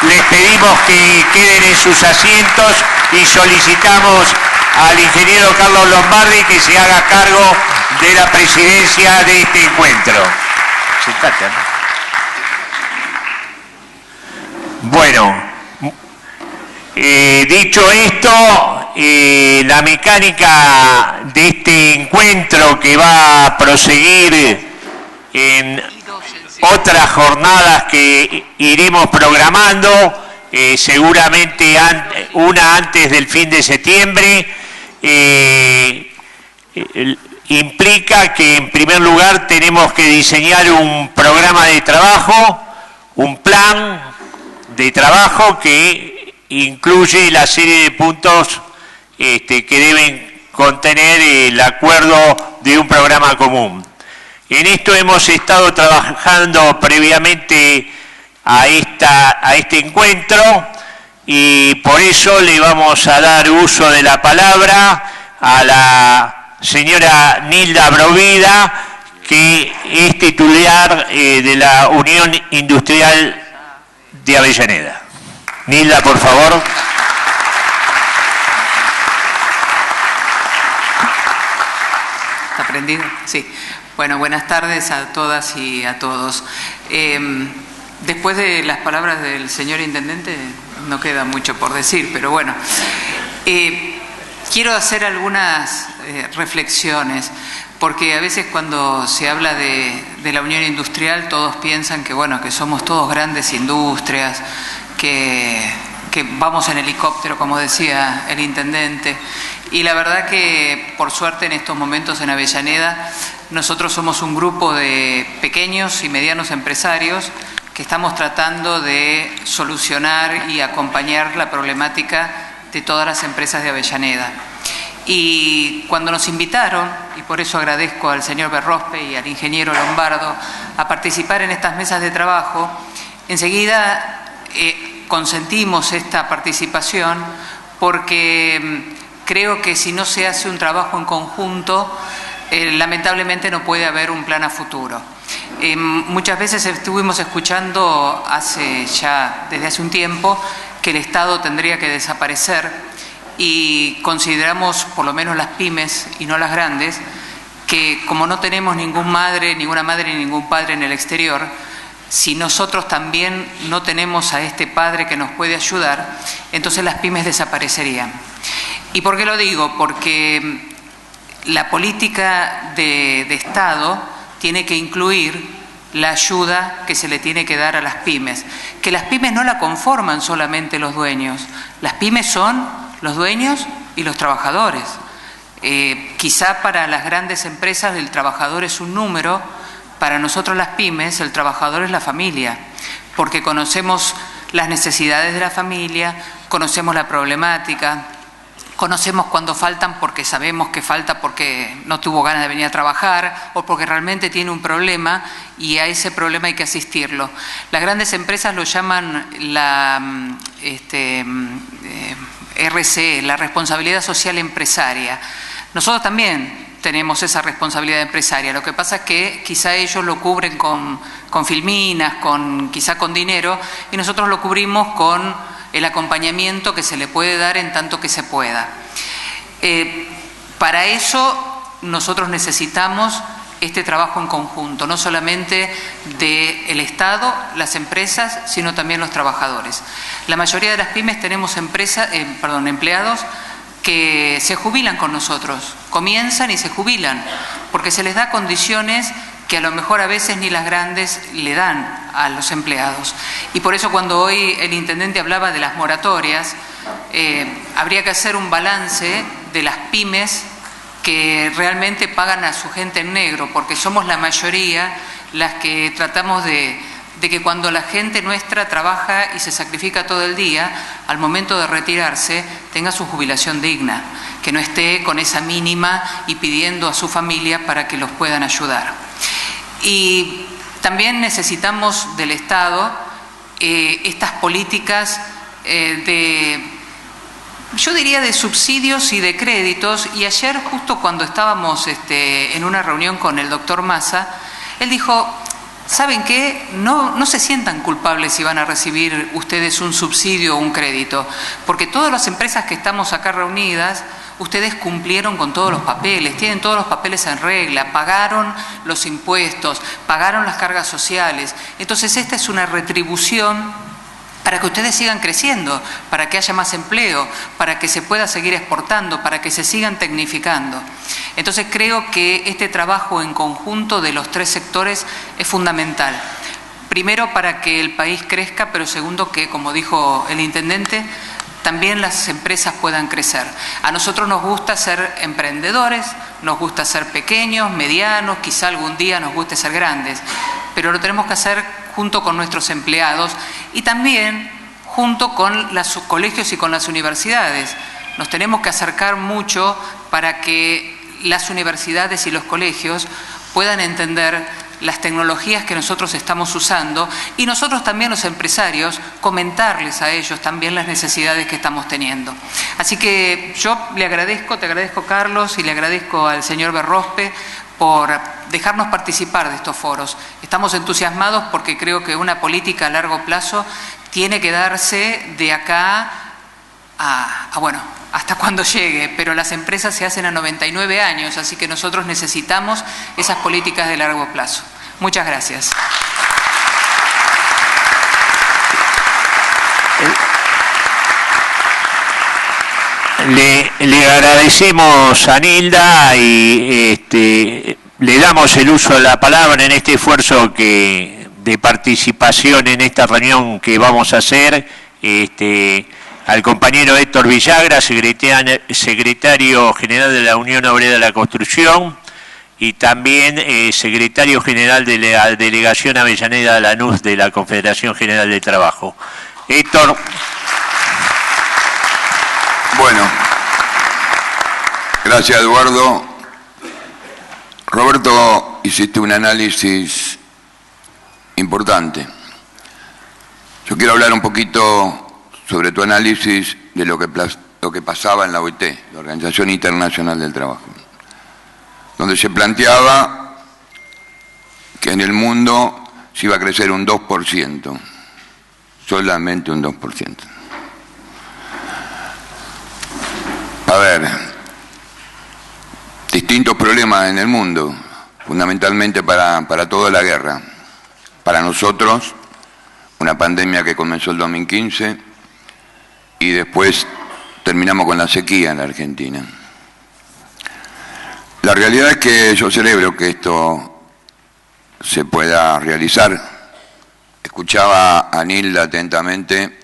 Les pedimos que queden en sus asientos y solicitamos al ingeniero Carlos Lombardi que se haga cargo de la presidencia de este encuentro. Sentate, ¿no? Bueno, dicho esto, la mecánica de este encuentro que va a proseguir en otras jornadas que iremos programando, seguramente una antes del fin de septiembre, implica que en primer lugar tenemos que diseñar un programa de trabajo, un plan de trabajo que incluye la serie de puntos que deben contener el acuerdo de un programa común. En esto hemos estado trabajando previamente a este encuentro y por eso le vamos a dar uso de la palabra a la señora Nilda Brovida, que es titular de la Unión Industrial de Avellaneda. Nilda, por favor. ¿Está prendido? Sí. Bueno, buenas tardes a todas y a todos. Después de las palabras del señor Intendente, no queda mucho por decir, pero bueno. Quiero hacer algunas reflexiones, porque a veces cuando se habla de la Unión Industrial todos piensan que, bueno, que somos todos grandes industrias, que vamos en helicóptero, como decía el Intendente. Y la verdad que, por suerte, en estos momentos en Avellaneda, nosotros somos un grupo de pequeños y medianos empresarios que estamos tratando de solucionar y acompañar la problemática de todas las empresas de Avellaneda. Y cuando nos invitaron, y por eso agradezco al señor Berrospe y al ingeniero Lombardo a participar en estas mesas de trabajo, enseguida consentimos esta participación porque creo que si no se hace un trabajo en conjunto, lamentablemente no puede haber un plan a futuro. Muchas veces estuvimos escuchando desde hace un tiempo que el Estado tendría que desaparecer, y consideramos, por lo menos las pymes y no las grandes, que como no tenemos ninguna madre ni ningún padre en el exterior, si nosotros también no tenemos a este padre que nos puede ayudar, entonces las pymes desaparecerían. ¿Y por qué lo digo? Porque la política de Estado tiene que incluir la ayuda que se le tiene que dar a las pymes, que las pymes no la conforman solamente los dueños, las pymes son los dueños y los trabajadores. Quizá para las grandes empresas el trabajador es un número, para nosotros las pymes el trabajador es la familia, porque conocemos las necesidades de la familia, conocemos la problemática, conocemos cuando faltan porque sabemos que falta porque no tuvo ganas de venir a trabajar o porque realmente tiene un problema y a ese problema hay que asistirlo. Las grandes empresas lo llaman la RCE, la responsabilidad social empresaria. Nosotros también tenemos esa responsabilidad empresaria. Lo que pasa es que quizá ellos lo cubren con filminas, quizá con dinero, y nosotros lo cubrimos con el acompañamiento que se le puede dar en tanto que se pueda. Para eso nosotros necesitamos este trabajo en conjunto, no solamente del Estado, las empresas, sino también los trabajadores. La mayoría de las pymes tenemos empleados que se jubilan con nosotros, comienzan y se jubilan, porque se les da condiciones que a lo mejor a veces ni las grandes le dan a los empleados. Y por eso cuando hoy el intendente hablaba de las moratorias, habría que hacer un balance de las pymes que realmente pagan a su gente en negro, porque somos la mayoría las que tratamos de que cuando la gente nuestra trabaja y se sacrifica todo el día, al momento de retirarse tenga su jubilación digna, que no esté con esa mínima y pidiendo a su familia para que los puedan ayudar. Y también necesitamos del Estado estas políticas yo diría de subsidios y de créditos. Y ayer, justo cuando estábamos en una reunión con el doctor Massa, él dijo: ¿saben qué? No se sientan culpables si van a recibir ustedes un subsidio o un crédito, porque todas las empresas que estamos acá reunidas, ustedes cumplieron con todos los papeles, tienen todos los papeles en regla, pagaron los impuestos, pagaron las cargas sociales. Entonces esta es una retribución para que ustedes sigan creciendo, para que haya más empleo, para que se pueda seguir exportando, para que se sigan tecnificando. Entonces creo que este trabajo en conjunto de los tres sectores es fundamental. Primero, para que el país crezca, pero segundo, que, como dijo el intendente, también las empresas puedan crecer. A nosotros nos gusta ser emprendedores, nos gusta ser pequeños, medianos, quizá algún día nos guste ser grandes, pero lo tenemos que hacer junto con nuestros empleados y también junto con los colegios y con las universidades. Nos tenemos que acercar mucho para que las universidades y los colegios puedan entender las tecnologías que nosotros estamos usando y nosotros también los empresarios comentarles a ellos también las necesidades que estamos teniendo. Así que yo te agradezco Carlos y le agradezco al señor Berrospe por dejarnos participar de estos foros. Estamos entusiasmados porque creo que una política a largo plazo tiene que darse de acá hasta cuando llegue, pero las empresas se hacen a 99 años, así que nosotros necesitamos esas políticas de largo plazo. Muchas gracias. Le agradecemos a Nilda y le damos el uso de la palabra en este esfuerzo de participación en esta reunión que vamos a hacer. Al compañero Héctor Villagra, secretario general de la Unión Obrera de la Construcción, y también secretario general de la Delegación Avellaneda de Lanús de la Confederación General de Trabajo. Héctor. Bueno, gracias Eduardo. Roberto, hiciste un análisis importante. Yo quiero hablar un poquito sobre tu análisis de lo que pasaba en la OIT, la Organización Internacional del Trabajo, donde se planteaba que en el mundo se iba a crecer un 2%, solamente un 2%. A ver, distintos problemas en el mundo, fundamentalmente para toda la guerra. Para nosotros, una pandemia que comenzó el 2015 y después terminamos con la sequía en la Argentina. La realidad es que yo celebro que esto se pueda realizar. Escuchaba a Nilda atentamente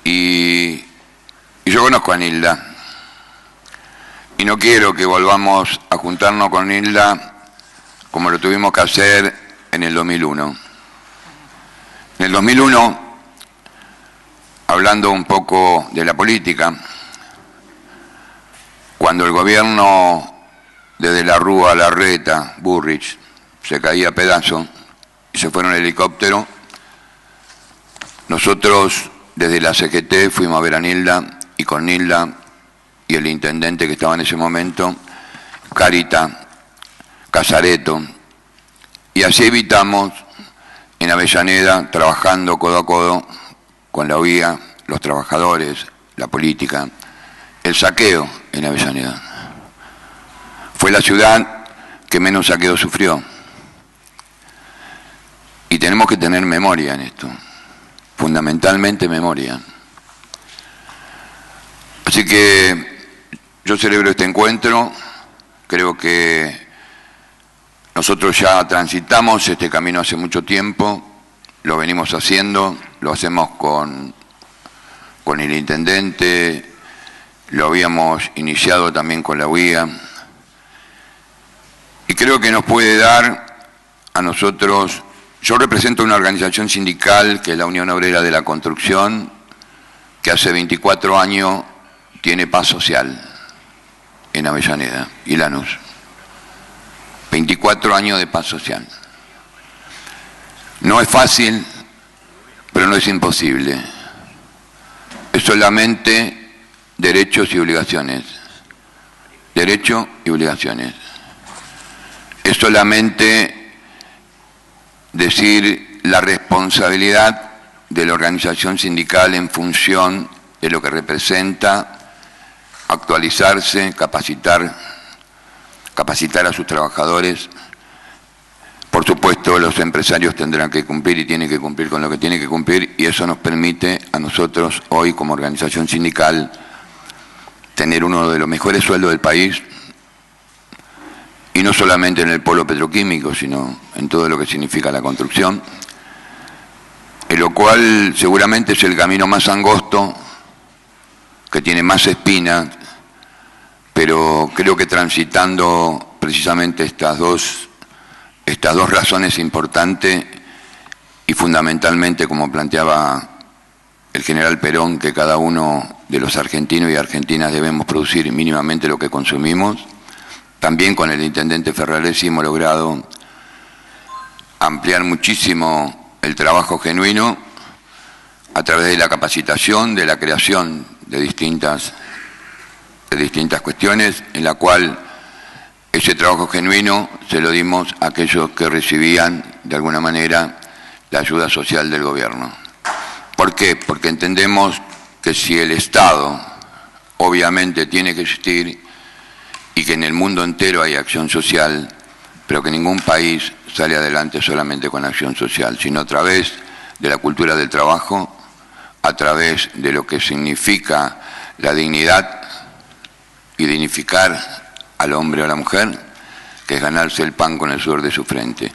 y yo conozco a Nilda y no quiero que volvamos a juntarnos con Nilda como lo tuvimos que hacer en el 2001. En el 2001, hablando un poco de la política, cuando el gobierno desde la Rúa a Larreta, Burrich, se caía a pedazos y se fueron en helicóptero, nosotros desde la CGT fuimos a ver a Nilda, y con Nilda y el intendente que estaba en ese momento, Carita, Casareto, y así evitamos en Avellaneda, trabajando codo a codo con la UIA, los trabajadores, la política, el saqueo en Avellaneda. Fue la ciudad que menos saqueo sufrió. Y tenemos que tener memoria en esto, fundamentalmente memoria. Así que yo celebro este encuentro, creo que nosotros ya transitamos este camino hace mucho tiempo, lo venimos haciendo, lo hacemos con el intendente, lo habíamos iniciado también con la UIA, y creo que nos puede dar a nosotros. Yo represento una organización sindical que es la Unión Obrera de la Construcción, que hace 24 años tiene paz social en Avellaneda y Lanús. 24 años de paz social. No es fácil, pero no es imposible. Es solamente derechos y obligaciones. Derechos y obligaciones. Es solamente decir la responsabilidad de la organización sindical en función de lo que representa, actualizarse, capacitar a sus trabajadores. Por supuesto, los empresarios tendrán que cumplir y tienen que cumplir con lo que tienen que cumplir, y eso nos permite a nosotros hoy como organización sindical tener uno de los mejores sueldos del país, y no solamente en el polo petroquímico, sino en todo lo que significa la construcción, en lo cual seguramente es el camino más angosto, que tiene más espinas, pero creo que transitando precisamente estas dos razones importantes, y fundamentalmente, como planteaba el general Perón, que cada uno de los argentinos y argentinas debemos producir mínimamente lo que consumimos. También con el intendente Ferraresi hemos logrado ampliar muchísimo el trabajo genuino a través de la capacitación, de la creación de distintas cuestiones, en la cual ese trabajo genuino se lo dimos a aquellos que recibían de alguna manera la ayuda social del gobierno. ¿Por qué? Porque entendemos que si el Estado obviamente tiene que existir, y que en el mundo entero hay acción social, pero que ningún país sale adelante solamente con acción social, sino a través de la cultura del trabajo, a través de lo que significa la dignidad y dignificar al hombre o a la mujer, que es ganarse el pan con el sudor de su frente.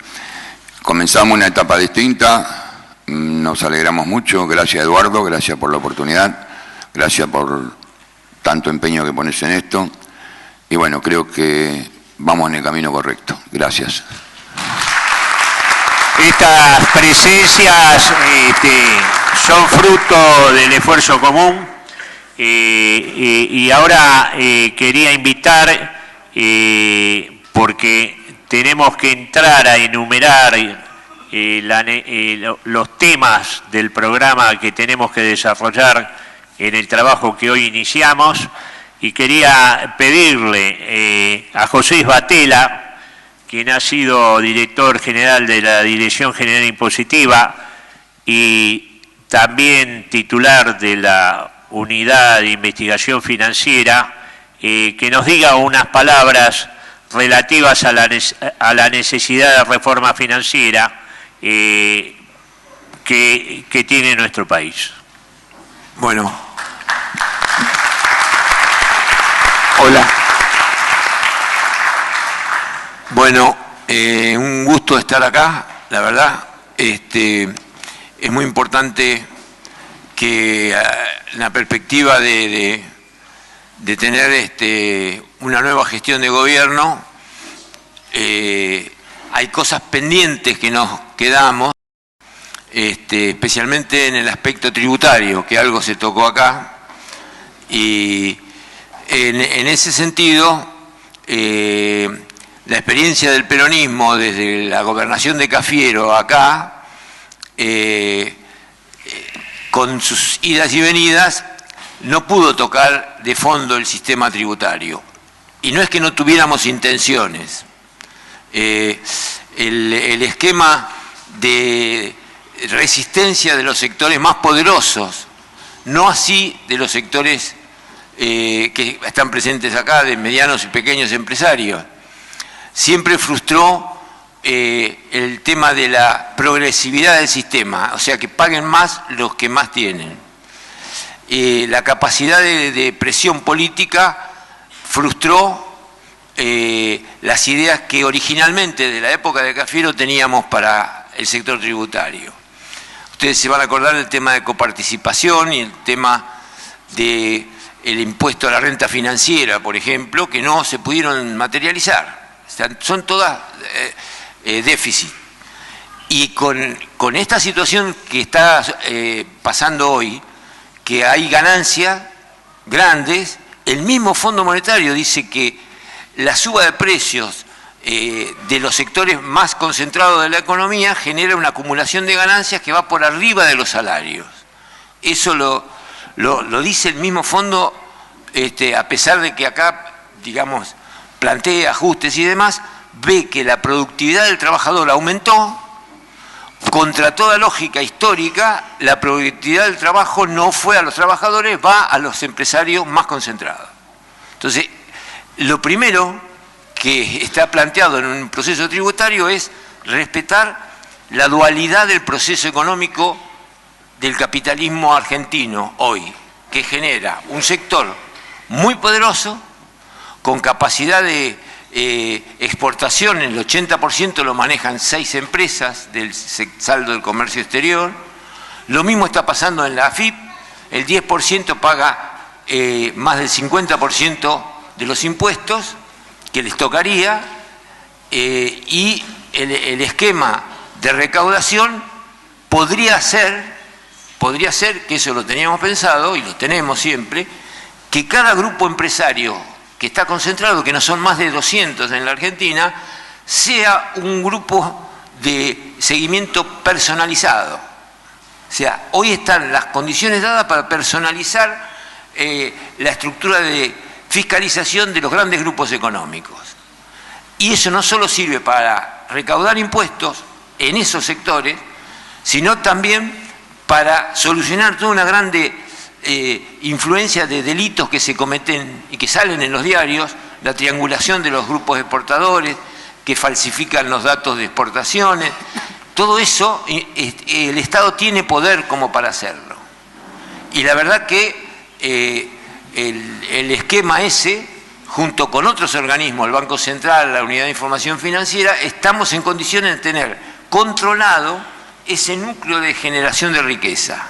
Comenzamos una etapa distinta, nos alegramos mucho, gracias Eduardo, gracias por la oportunidad, gracias por tanto empeño que pones en esto. Y bueno, creo que vamos en el camino correcto. Gracias. Estas presencias son fruto del esfuerzo común, y ahora quería invitar, porque tenemos que entrar a enumerar los temas del programa que tenemos que desarrollar en el trabajo que hoy iniciamos. Y quería pedirle a José Isbatela, quien ha sido director general de la Dirección General Impositiva y también titular de la Unidad de Investigación Financiera, que nos diga unas palabras relativas a la necesidad de reforma financiera que tiene nuestro país. Bueno. Hola. Bueno, un gusto estar acá, la verdad. Es muy importante que la perspectiva de tener una nueva gestión de gobierno, hay cosas pendientes que nos quedamos, especialmente en el aspecto tributario, que algo se tocó acá, y en ese sentido, la experiencia del peronismo desde la gobernación de Cafiero acá, con sus idas y venidas, no pudo tocar de fondo el sistema tributario. Y no es que no tuviéramos intenciones. El esquema de resistencia de los sectores más poderosos, no así de los sectores que están presentes acá, de medianos y pequeños empresarios, siempre frustró el tema de la progresividad del sistema, o sea, que paguen más los que más tienen. La capacidad de presión política frustró las ideas que originalmente de la época de Cafiero teníamos para el sector tributario. Ustedes se van a acordar del tema de coparticipación y el tema del impuesto a la renta financiera, por ejemplo, que no se pudieron materializar. O sea, son todas déficit. Y con esta situación que está pasando hoy, que hay ganancias grandes, el mismo Fondo Monetario dice que la suba de precios de los sectores más concentrados de la economía genera una acumulación de ganancias que va por arriba de los salarios. Eso lo dice el mismo fondo, a pesar de que acá, digamos, plantea ajustes y demás, ve que la productividad del trabajador aumentó. Contra toda lógica histórica, la productividad del trabajo no fue a los trabajadores, va a los empresarios más concentrados. Entonces, lo primero que está planteado en un proceso tributario es respetar la dualidad del proceso económico del capitalismo argentino hoy, que genera un sector muy poderoso, con capacidad de exportación, el 80% lo manejan 6 empresas del saldo del comercio exterior. Lo mismo está pasando en la AFIP, el 10% paga más del 50% de los impuestos que les tocaría, y el esquema de recaudación podría ser, que eso lo teníamos pensado y lo tenemos siempre, que cada grupo empresario que está concentrado, que no son más de 200 en la Argentina, sea un grupo de seguimiento personalizado. O sea, hoy están las condiciones dadas para personalizar la estructura de fiscalización de los grandes grupos económicos. Y eso no solo sirve para recaudar impuestos en esos sectores, sino también para solucionar toda una grande influencia de delitos que se cometen y que salen en los diarios, la triangulación de los grupos exportadores que falsifican los datos de exportaciones. Todo eso el Estado tiene poder como para hacerlo. Y la verdad que el esquema ese, junto con otros organismos, el Banco Central, la Unidad de Información Financiera, estamos en condiciones de tener controlado ese núcleo de generación de riqueza.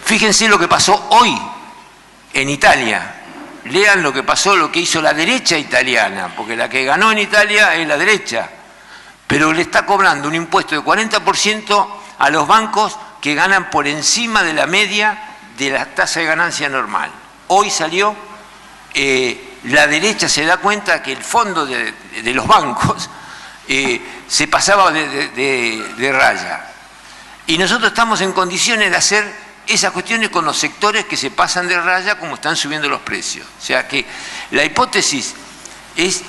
Fíjense lo que pasó hoy en Italia. Lean lo que pasó, lo que hizo la derecha italiana, porque la que ganó en Italia es la derecha, pero le está cobrando un impuesto de 40% a los bancos que ganan por encima de la media de la tasa de ganancia normal. Hoy salió, la derecha se da cuenta que el fondo de los bancos se pasaba de raya. Y nosotros estamos en condiciones de hacer esas cuestiones con los sectores que se pasan de raya como están subiendo los precios. O sea que la hipótesis es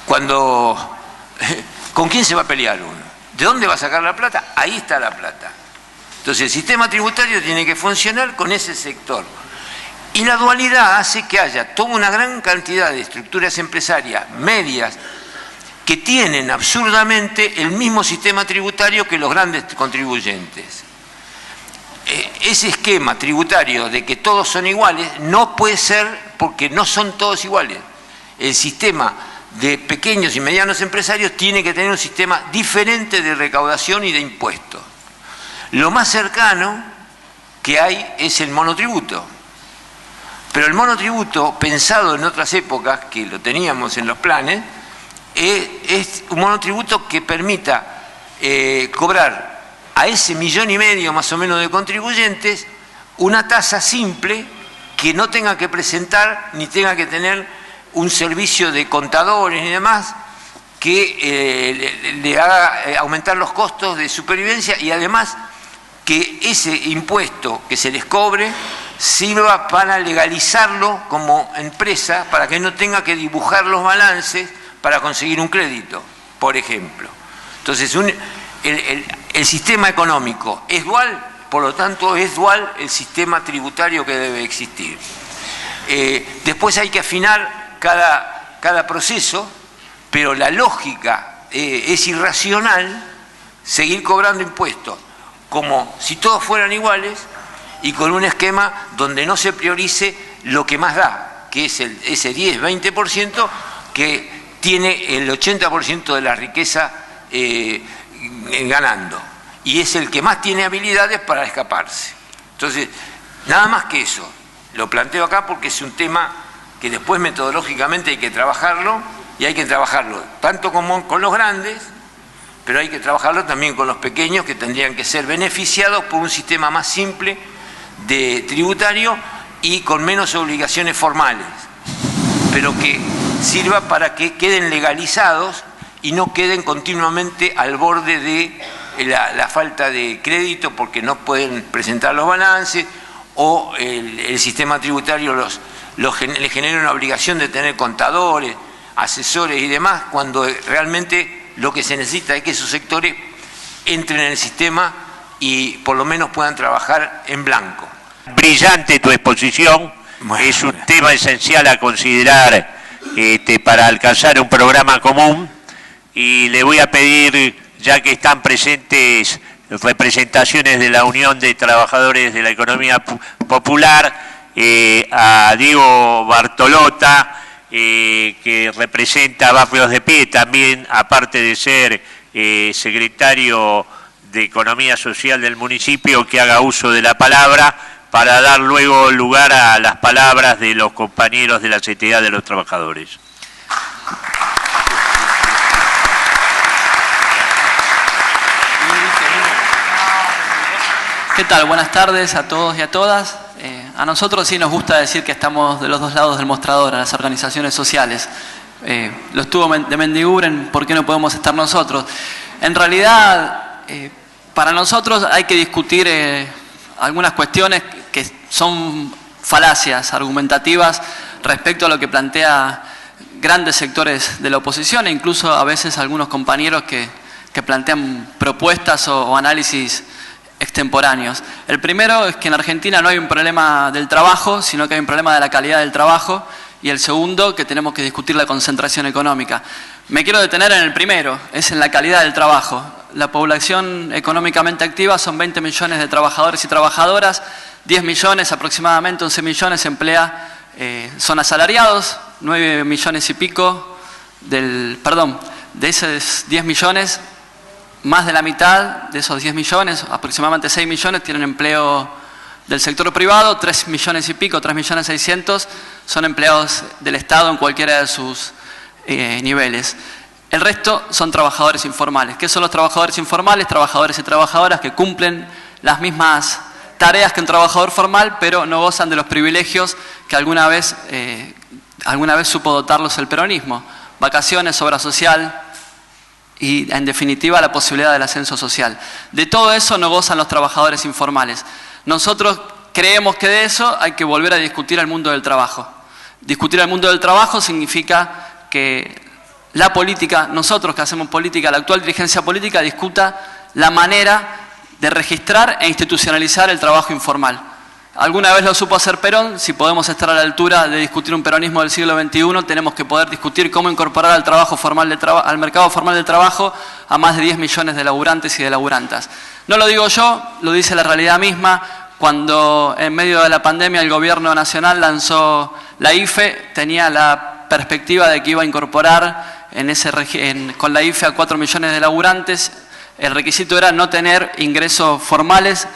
cuando, ¿con quién se va a pelear uno? ¿De dónde va a sacar la plata? Ahí está la plata. Entonces el sistema tributario tiene que funcionar con ese sector. Y la dualidad hace que haya toda una gran cantidad de estructuras empresarias medias que tienen absurdamente el mismo sistema tributario que los grandes contribuyentes. Ese esquema tributario de que todos son iguales no puede ser, porque no son todos iguales. El sistema de pequeños y medianos empresarios tiene que tener un sistema diferente de recaudación y de impuestos. Lo más cercano que hay es el monotributo. Pero el monotributo, pensado en otras épocas, que lo teníamos en los planes, es un monotributo que permita cobrar a ese 1,5 millones más o menos de contribuyentes una tasa simple que no tenga que presentar ni tenga que tener un servicio de contadores y demás que le haga aumentar los costos de supervivencia, y además que ese impuesto que se les cobre sirva para legalizarlo como empresa, para que no tenga que dibujar los balances para conseguir un crédito, por ejemplo. Entonces, el sistema económico es dual, por lo tanto es dual el sistema tributario que debe existir. Después hay que afinar cada proceso, pero la lógica es irracional seguir cobrando impuestos como si todos fueran iguales y con un esquema donde no se priorice lo que más da, que es ese 10-20% que tiene el 80% de la riqueza ganando, y es el que más tiene habilidades para escaparse. Entonces, nada más que eso. Lo planteo acá porque es un tema que después metodológicamente hay que trabajarlo, y hay que trabajarlo tanto como con los grandes, pero hay que trabajarlo también con los pequeños, que tendrían que ser beneficiados por un sistema más simple de tributario y con menos obligaciones formales, pero que sirva para que queden legalizados y no queden continuamente al borde de la falta de crédito porque no pueden presentar los balances, o el sistema tributario les genera una obligación de tener contadores, asesores y demás, cuando realmente lo que se necesita es que esos sectores entren en el sistema y por lo menos puedan trabajar en blanco. Brillante tu exposición, es un tema esencial a considerar para alcanzar un programa común, y le voy a pedir, ya que están presentes representaciones de la Unión de Trabajadores de la Economía Popular, a Diego Bartolota, que representa Barrios de Pie, también aparte de ser secretario de Economía Social del municipio, que haga uso de la palabra para dar luego lugar a las palabras de los compañeros de la CTA de los Trabajadores. ¿Qué tal? Buenas tardes a todos y a todas. A nosotros sí nos gusta decir que estamos de los dos lados del mostrador, a las organizaciones sociales. Lo estuvo de Mendiguren, ¿por qué no podemos estar nosotros? En realidad, para nosotros hay que discutir algunas cuestiones que son falacias argumentativas respecto a lo que plantea grandes sectores de la oposición, e incluso a veces algunos compañeros que plantean propuestas o análisis extemporáneos. El primero es que en Argentina no hay un problema del trabajo, sino que hay un problema de la calidad del trabajo, y el segundo, que tenemos que discutir la concentración económica. Me quiero detener en el primero, es en la calidad del trabajo. La población económicamente activa son 20 millones de trabajadores y trabajadoras, 10 millones, aproximadamente 11 millones son asalariados, 9 millones y pico de esos 10 millones, más de la mitad de esos 10 millones, aproximadamente 6 millones, tienen empleo del sector privado, 3 millones y pico, 3 millones 600, son empleados del Estado en cualquiera de sus niveles. El resto son trabajadores informales. ¿Qué son los trabajadores informales? Trabajadores y trabajadoras que cumplen las mismas tareas que un trabajador formal, pero no gozan de los privilegios que alguna vez supo dotarlos el peronismo. Vacaciones, obra social y, en definitiva, la posibilidad del ascenso social. De todo eso no gozan los trabajadores informales. Nosotros creemos que de eso hay que volver a discutir el mundo del trabajo. Discutir el mundo del trabajo significa que la política, nosotros que hacemos política, la actual dirigencia política, discuta la manera de registrar e institucionalizar el trabajo informal. Alguna vez lo supo hacer Perón. Si podemos estar a la altura de discutir un peronismo del siglo XXI, tenemos que poder discutir cómo incorporar al al mercado formal del trabajo a más de 10 millones de laburantes y de laburantas. No lo digo yo, lo dice la realidad misma. Cuando en medio de la pandemia el gobierno nacional lanzó la IFE, tenía la perspectiva de que iba a incorporar con la IFE a 4 millones de laburantes. El requisito era no tener ingresos formales.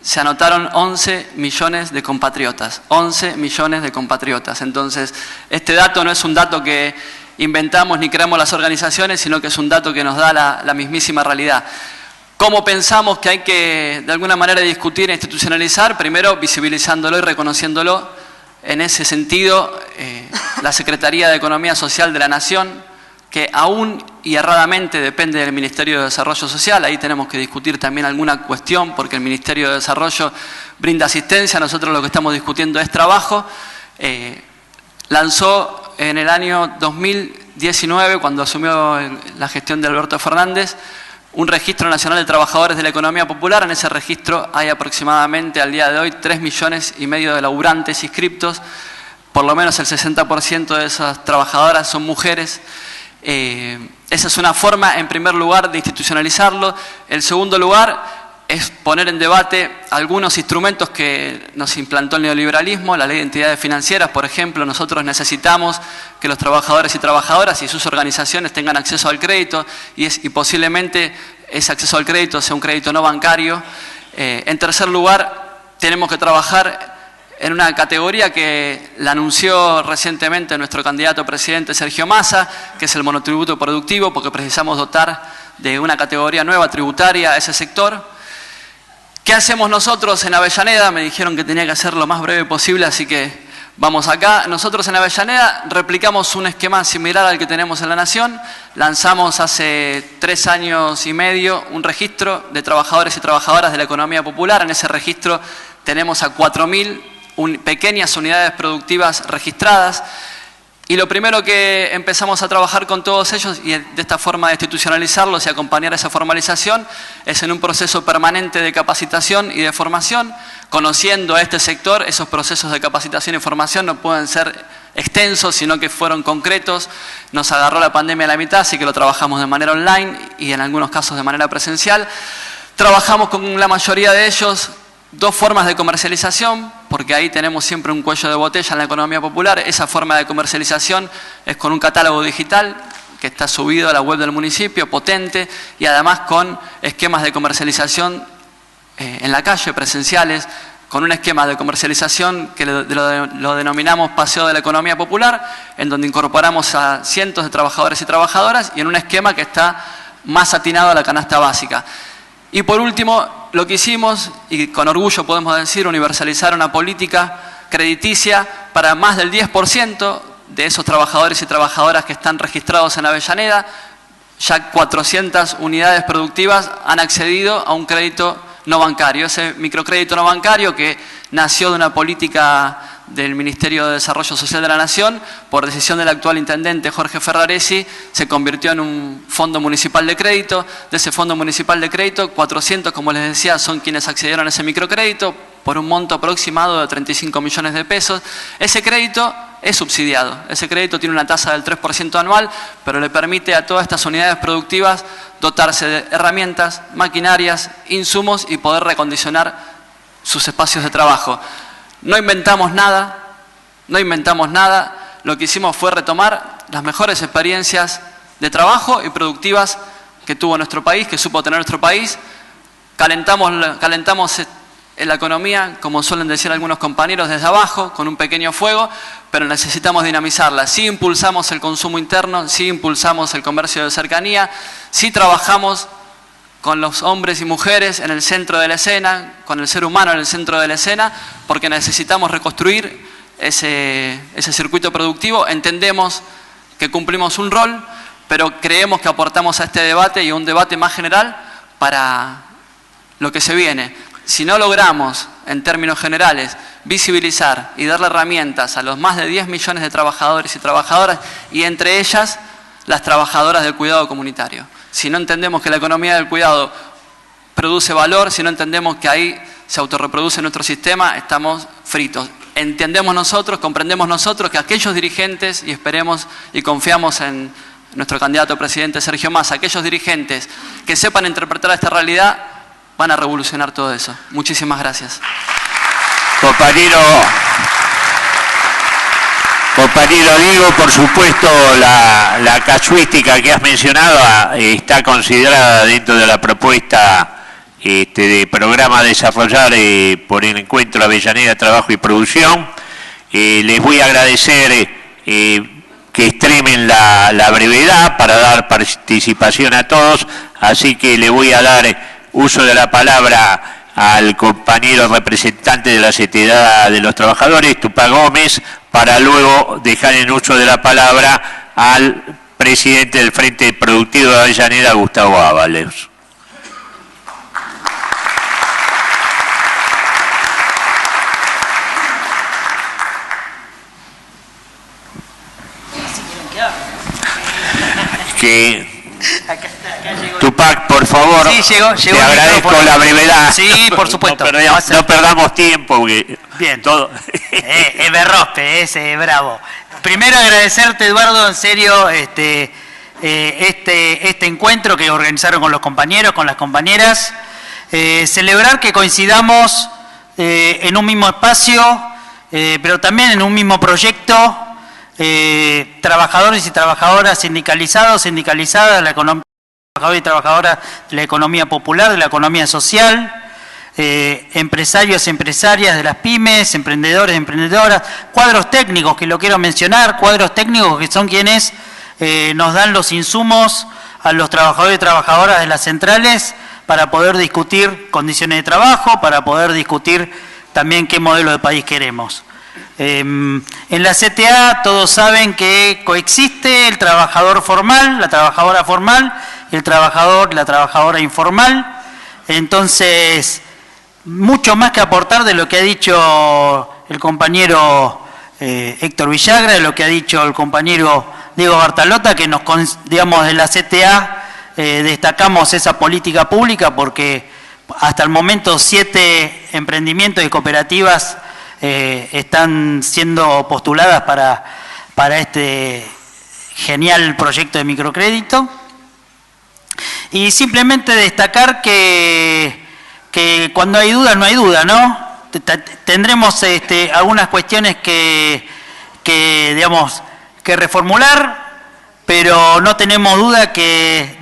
Se anotaron 11 millones de compatriotas, 11 millones de compatriotas. Entonces, este dato no es un dato que inventamos ni creamos las organizaciones, sino que es un dato que nos da la mismísima realidad. ¿Cómo pensamos que hay que, de alguna manera, discutir e institucionalizar? Primero, visibilizándolo y reconociéndolo en ese sentido la Secretaría de Economía Social de la Nación, que aún y erradamente depende del Ministerio de Desarrollo Social. Ahí tenemos que discutir también alguna cuestión, porque el Ministerio de Desarrollo brinda asistencia, nosotros lo que estamos discutiendo es trabajo. Lanzó en el año 2019, cuando asumió la gestión de Alberto Fernández, un registro nacional de trabajadores de la economía popular. En ese registro hay aproximadamente al día de hoy 3,5 millones de laburantes inscriptos. Por lo menos el 60% de esas trabajadoras son mujeres. Esa es una forma, en primer lugar, de institucionalizarlo. El segundo lugar es poner en debate algunos instrumentos que nos implantó el neoliberalismo, la ley de entidades financieras, por ejemplo. Nosotros necesitamos que los trabajadores y trabajadoras y sus organizaciones tengan acceso al crédito y posiblemente ese acceso al crédito sea un crédito no bancario. En tercer lugar, tenemos que trabajar en una categoría que la anunció recientemente nuestro candidato a presidente Sergio Massa, que es el monotributo productivo, porque precisamos dotar de una categoría nueva tributaria a ese sector. ¿Qué hacemos nosotros en Avellaneda? Me dijeron que tenía que hacer lo más breve posible, así que vamos acá. Nosotros en Avellaneda replicamos un esquema similar al que tenemos en la Nación. Lanzamos hace 3 años y medio un registro de trabajadores y trabajadoras de la economía popular. En ese registro tenemos a 4.000 pequeñas unidades productivas registradas. Y lo primero que empezamos a trabajar con todos ellos, y de esta forma de institucionalizarlos y acompañar esa formalización, es en un proceso permanente de capacitación y de formación. Conociendo a este sector, esos procesos de capacitación y formación no pueden ser extensos, sino que fueron concretos. Nos agarró la pandemia a la mitad, así que lo trabajamos de manera online y en algunos casos de manera presencial. Trabajamos con la mayoría de ellos 2 formas de comercialización, porque ahí tenemos siempre un cuello de botella en la economía popular. Esa forma de comercialización es con un catálogo digital que está subido a la web del municipio, potente, y además con esquemas de comercialización en la calle, presenciales, con un esquema de comercialización que lo denominamos Paseo de la Economía Popular, en donde incorporamos a cientos de trabajadores y trabajadoras, y en un esquema que está más atinado a la canasta básica. Y por último, lo que hicimos, y con orgullo podemos decir, universalizar una política crediticia para más del 10% de esos trabajadores y trabajadoras que están registrados en Avellaneda. Ya 400 unidades productivas han accedido a un crédito no bancario. Ese microcrédito no bancario que nació de una política del Ministerio de Desarrollo Social de la Nación, por decisión del actual intendente Jorge Ferraresi, se convirtió en un fondo municipal de crédito. De ese fondo municipal de crédito, 400, como les decía, son quienes accedieron a ese microcrédito por un monto aproximado de 35 millones de pesos. Ese crédito es subsidiado. Ese crédito tiene una tasa del 3% anual, pero le permite a todas estas unidades productivas dotarse de herramientas, maquinarias, insumos y poder recondicionar sus espacios de trabajo. No inventamos nada, lo que hicimos fue retomar las mejores experiencias de trabajo y productivas que tuvo nuestro país, que supo tener nuestro país. Calentamos la economía, como suelen decir algunos compañeros, desde abajo, con un pequeño fuego, pero necesitamos dinamizarla. Sí impulsamos el consumo interno, sí impulsamos el comercio de cercanía, sí trabajamos con los hombres y mujeres en el centro de la escena, con el ser humano en el centro de la escena, porque necesitamos reconstruir ese circuito productivo. Entendemos que cumplimos un rol, pero creemos que aportamos a este debate y a un debate más general para lo que se viene. Si no logramos, en términos generales, visibilizar y darle herramientas a los más de 10 millones de trabajadores y trabajadoras, y entre ellas las trabajadoras del cuidado comunitario, si no entendemos que la economía del cuidado produce valor, si no entendemos que ahí se autorreproduce nuestro sistema, estamos fritos. Entendemos nosotros, comprendemos nosotros que aquellos dirigentes, y esperemos y confiamos en nuestro candidato a presidente Sergio Massa, aquellos dirigentes que sepan interpretar esta realidad, van a revolucionar todo eso. Muchísimas gracias. Compañero Diego, por supuesto, la casuística que has mencionado está considerada dentro de la propuesta de programa a desarrollar por el Encuentro Avellaneda Trabajo y Producción. Les voy a agradecer que extremen la brevedad para dar participación a todos, así que le voy a dar uso de la palabra al compañero representante de la CTA de los Trabajadores, Tupac Gómez, para luego dejar en uso de la palabra al presidente del Frente Productivo de Avellaneda, Gustavo Ábalos. Tupac, por favor, sí, llegó te agradezco la brevedad. Sí, por supuesto. No perdamos tiempo. Porque bien. Todo. Es berrospe, es bravo. Primero agradecerte, Eduardo, en serio, este encuentro que organizaron con los compañeros, con las compañeras. Celebrar que coincidamos en un mismo espacio, pero también en un mismo proyecto. Trabajadores y trabajadoras sindicalizadas de la economía, trabajadores y trabajadoras de la economía popular, de la economía social, empresarios y empresarias de las pymes, emprendedores y emprendedoras, cuadros técnicos, que lo quiero mencionar, cuadros técnicos que son quienes nos dan los insumos a los trabajadores y trabajadoras de las centrales para poder discutir condiciones de trabajo, para poder discutir también qué modelo de país queremos. En la CTA todos saben que coexiste el trabajador formal, la trabajadora formal, el trabajador y la trabajadora informal. Entonces, mucho más que aportar de lo que ha dicho el compañero Héctor Villagra, de lo que ha dicho el compañero Diego Bartalota, que nos, digamos, de la CTA destacamos esa política pública porque hasta el momento 7 emprendimientos y cooperativas están siendo postuladas para este genial proyecto de microcrédito. Y simplemente destacar que cuando hay dudas no hay duda, ¿no? Tendremos algunas cuestiones que digamos, que reformular, pero no tenemos duda que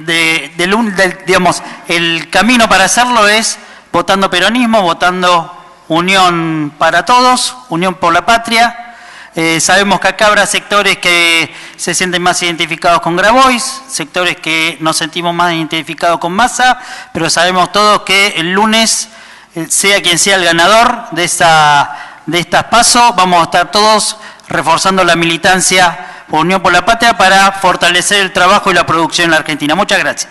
digamos, el camino para hacerlo es votando peronismo, votando Unión para Todos, Unión por la Patria. Sabemos que acá habrá sectores que se sienten más identificados con Grabois, sectores que nos sentimos más identificados con Massa, pero sabemos todos que el lunes, sea quien sea el ganador de estas PASO, vamos a estar todos reforzando la militancia por Unión por la Patria para fortalecer el trabajo y la producción en la Argentina. Muchas gracias.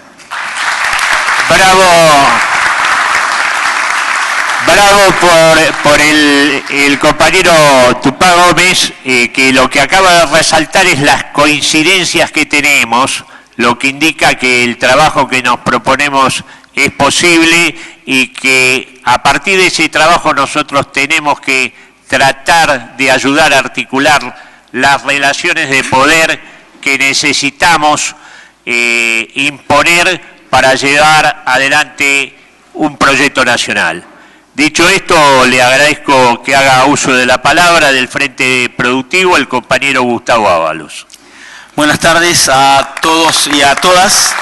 Bravo. Bravo por el compañero Tupac Gómez, que lo que acaba de resaltar es las coincidencias que tenemos, lo que indica que el trabajo que nos proponemos es posible y que a partir de ese trabajo nosotros tenemos que tratar de ayudar a articular las relaciones de poder que necesitamos imponer para llevar adelante un proyecto nacional. Dicho esto, le agradezco que haga uso de la palabra del Frente Productivo el compañero Gustavo Ábalos. Buenas tardes a todos y a todas.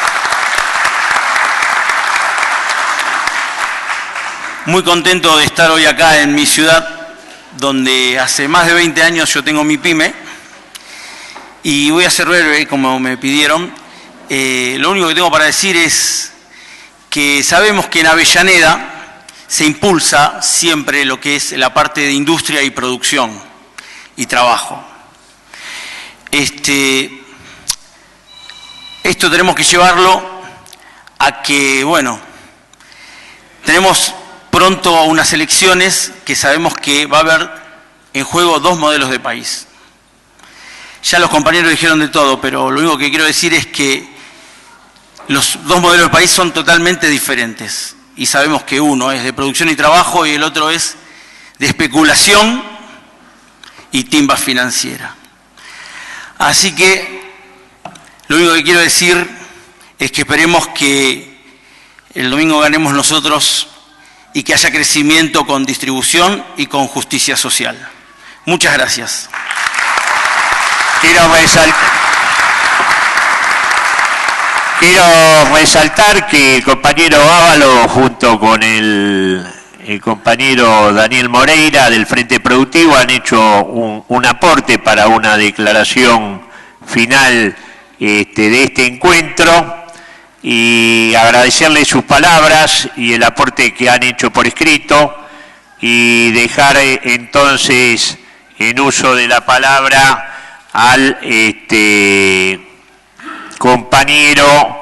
Muy contento de estar hoy acá en mi ciudad, donde hace más de 20 años yo tengo mi pyme. Y voy a ser breve, como me pidieron. Lo único que tengo para decir es que sabemos que en Avellaneda se impulsa siempre lo que es la parte de industria y producción y trabajo. Esto tenemos que llevarlo a que, bueno, tenemos pronto unas elecciones que sabemos que va a haber en juego 2 modelos de país. Ya los compañeros dijeron de todo, pero lo único que quiero decir es que los 2 modelos de país son totalmente diferentes. Y sabemos que uno es de producción y trabajo y el otro es de especulación y timba financiera. Así que lo único que quiero decir es que esperemos que el domingo ganemos nosotros y que haya crecimiento con distribución y con justicia social. Muchas gracias. Quiero resaltar que el compañero Ábalos, junto con el compañero Daniel Moreira del Frente Productivo, han hecho un aporte para una declaración final de este encuentro y agradecerles sus palabras y el aporte que han hecho por escrito y dejar entonces en uso de la palabra al compañero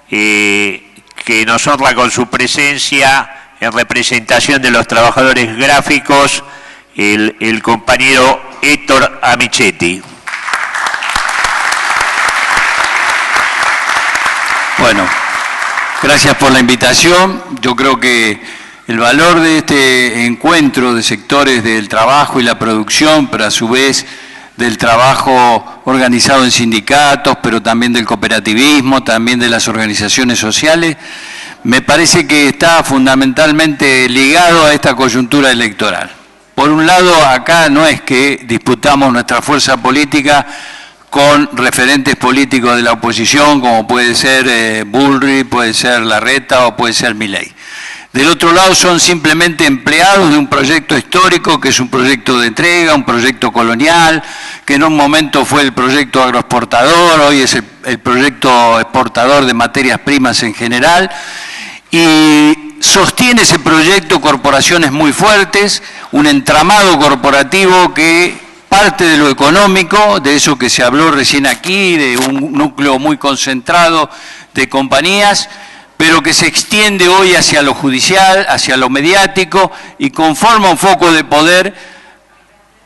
que nos honra con su presencia en representación de los trabajadores gráficos, el compañero Héctor Amichetti. Bueno, gracias por la invitación. Yo creo que el valor de este encuentro de sectores del trabajo y la producción, pero a su vez del trabajo organizado en sindicatos, pero también del cooperativismo, también de las organizaciones sociales, me parece que está fundamentalmente ligado a esta coyuntura electoral. Por un lado, acá no es que disputamos nuestra fuerza política con referentes políticos de la oposición, como puede ser Bullrich, puede ser Larreta o puede ser Milei. Del otro lado son simplemente empleados de un proyecto histórico que es un proyecto de entrega, un proyecto colonial, que en un momento fue el proyecto agroexportador, hoy es el proyecto exportador de materias primas en general, y sostiene ese proyecto corporaciones muy fuertes, un entramado corporativo que parte de lo económico, de eso que se habló recién aquí, de un núcleo muy concentrado de compañías, pero que se extiende hoy hacia lo judicial, hacia lo mediático y conforma un foco de poder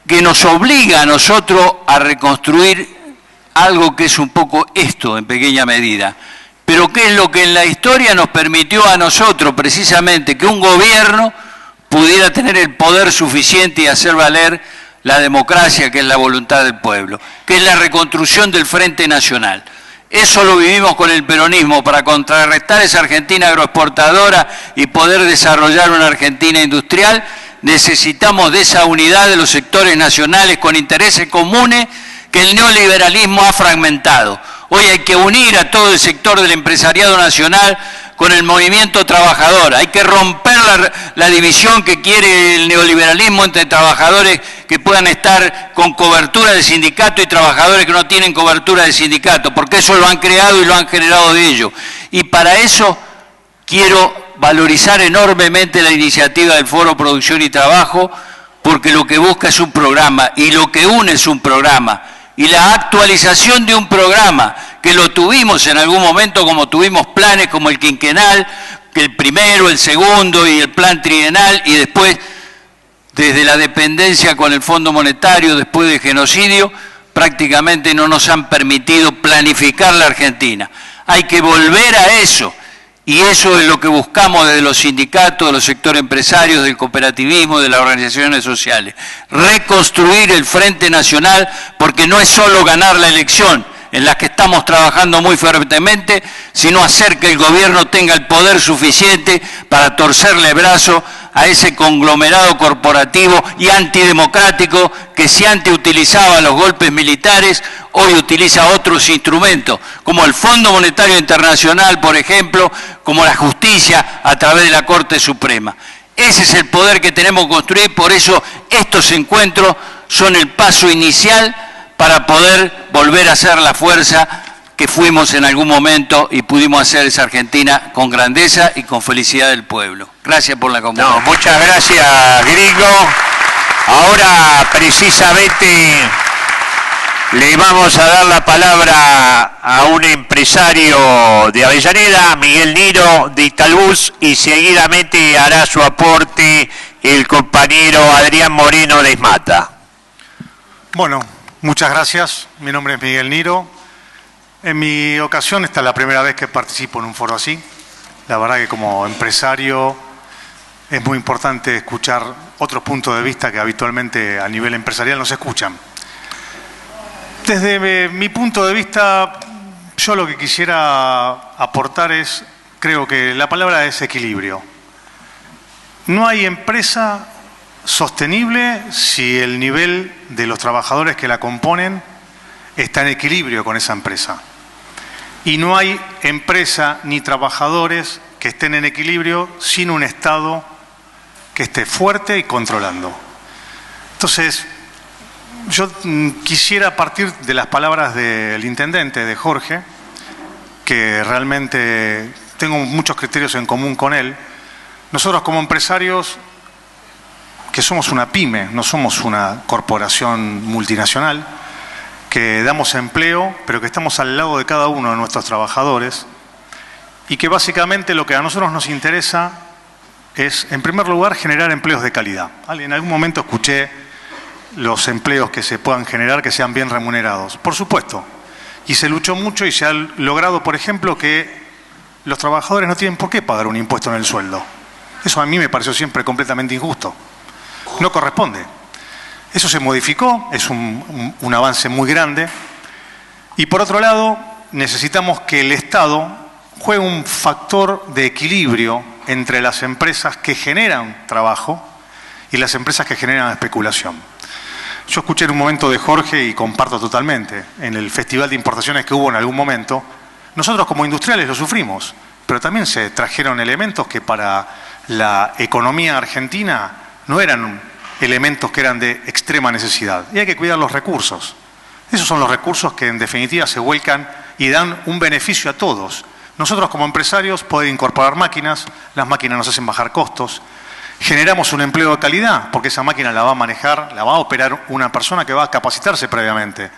que nos obliga a nosotros a reconstruir algo que es un poco esto en pequeña medida, pero que es lo que en la historia nos permitió a nosotros precisamente que un gobierno pudiera tener el poder suficiente y hacer valer la democracia, que es la voluntad del pueblo, que es la reconstrucción del Frente Nacional. Eso lo vivimos con el peronismo, para contrarrestar esa Argentina agroexportadora y poder desarrollar una Argentina industrial, necesitamos de esa unidad de los sectores nacionales con intereses comunes que el neoliberalismo ha fragmentado. Hoy hay que unir a todo el sector del empresariado nacional con el movimiento trabajador. Hay que romper la división que quiere el neoliberalismo entre trabajadores que puedan estar con cobertura de sindicato y trabajadores que no tienen cobertura de sindicato, porque eso lo han creado y lo han generado de ellos. Y para eso quiero valorizar enormemente la iniciativa del Foro Producción y Trabajo, porque lo que busca es un programa y lo que une es un programa. Y la actualización de un programa, que lo tuvimos en algún momento, como tuvimos planes como el quinquenal, que el primero, el segundo y el plan trienal, y después, desde la dependencia con el Fondo Monetario, después del genocidio, prácticamente no nos han permitido planificar la Argentina. Hay que volver a eso, y eso es lo que buscamos desde los sindicatos, de los sectores empresarios, del cooperativismo, de las organizaciones sociales. Reconstruir el Frente Nacional, porque no es solo ganar la elección, en la que estamos trabajando muy fuertemente, sino hacer que el gobierno tenga el poder suficiente para torcerle el brazo a ese conglomerado corporativo y antidemocrático que si antes utilizaba los golpes militares, hoy utiliza otros instrumentos, como el Fondo Monetario Internacional, por ejemplo, como la justicia a través de la Corte Suprema. Ese es el poder que tenemos que construir, por eso estos encuentros son el paso inicial para poder volver a ser la fuerza que fuimos en algún momento y pudimos hacer esa Argentina con grandeza y con felicidad del pueblo. Gracias por la conversación. No, muchas gracias, Gringo. Ahora, precisamente, le vamos a dar la palabra a un empresario de Avellaneda, Miguel Niro, de Italbus, y seguidamente hará su aporte el compañero Adrián Moreno de Esmata. Bueno, muchas gracias. Mi nombre es Miguel Niro. En mi ocasión, esta es la primera vez que participo en un foro así. La verdad que como empresario es muy importante escuchar otros puntos de vista que habitualmente a nivel empresarial no se escuchan. Desde mi punto de vista, yo lo que quisiera aportar es, creo que la palabra es equilibrio. No hay empresa sostenible si el nivel de los trabajadores que la componen está en equilibrio con esa empresa. Y no hay empresa ni trabajadores que estén en equilibrio sin un Estado que esté fuerte y controlando. Entonces, yo quisiera partir de las palabras del intendente, de Jorge, que realmente tengo muchos criterios en común con él. Nosotros como empresarios, que somos una pyme, no somos una corporación multinacional, que damos empleo, pero que estamos al lado de cada uno de nuestros trabajadores, y que básicamente lo que a nosotros nos interesa es, en primer lugar, generar empleos de calidad. En algún momento escuché los empleos que se puedan generar que sean bien remunerados. Por supuesto. Y se luchó mucho y se ha logrado, por ejemplo, que los trabajadores no tienen por qué pagar un impuesto en el sueldo. Eso a mí me pareció siempre completamente injusto. No corresponde. Eso se modificó, es un avance muy grande. Y por otro lado, necesitamos que el Estado juegue un factor de equilibrio entre las empresas que generan trabajo y las empresas que generan especulación. Yo escuché en un momento de Jorge y comparto totalmente, en el festival de importaciones que hubo en algún momento, nosotros como industriales lo sufrimos, pero también se trajeron elementos que para la economía argentina no eran elementos que eran de extrema necesidad. Y hay que cuidar los recursos. Esos son los recursos que en definitiva se vuelcan y dan un beneficio a todos. Nosotros como empresarios podemos incorporar máquinas, las máquinas nos hacen bajar costos, generamos un empleo de calidad, porque esa máquina la va a manejar, la va a operar una persona que va a capacitarse previamente.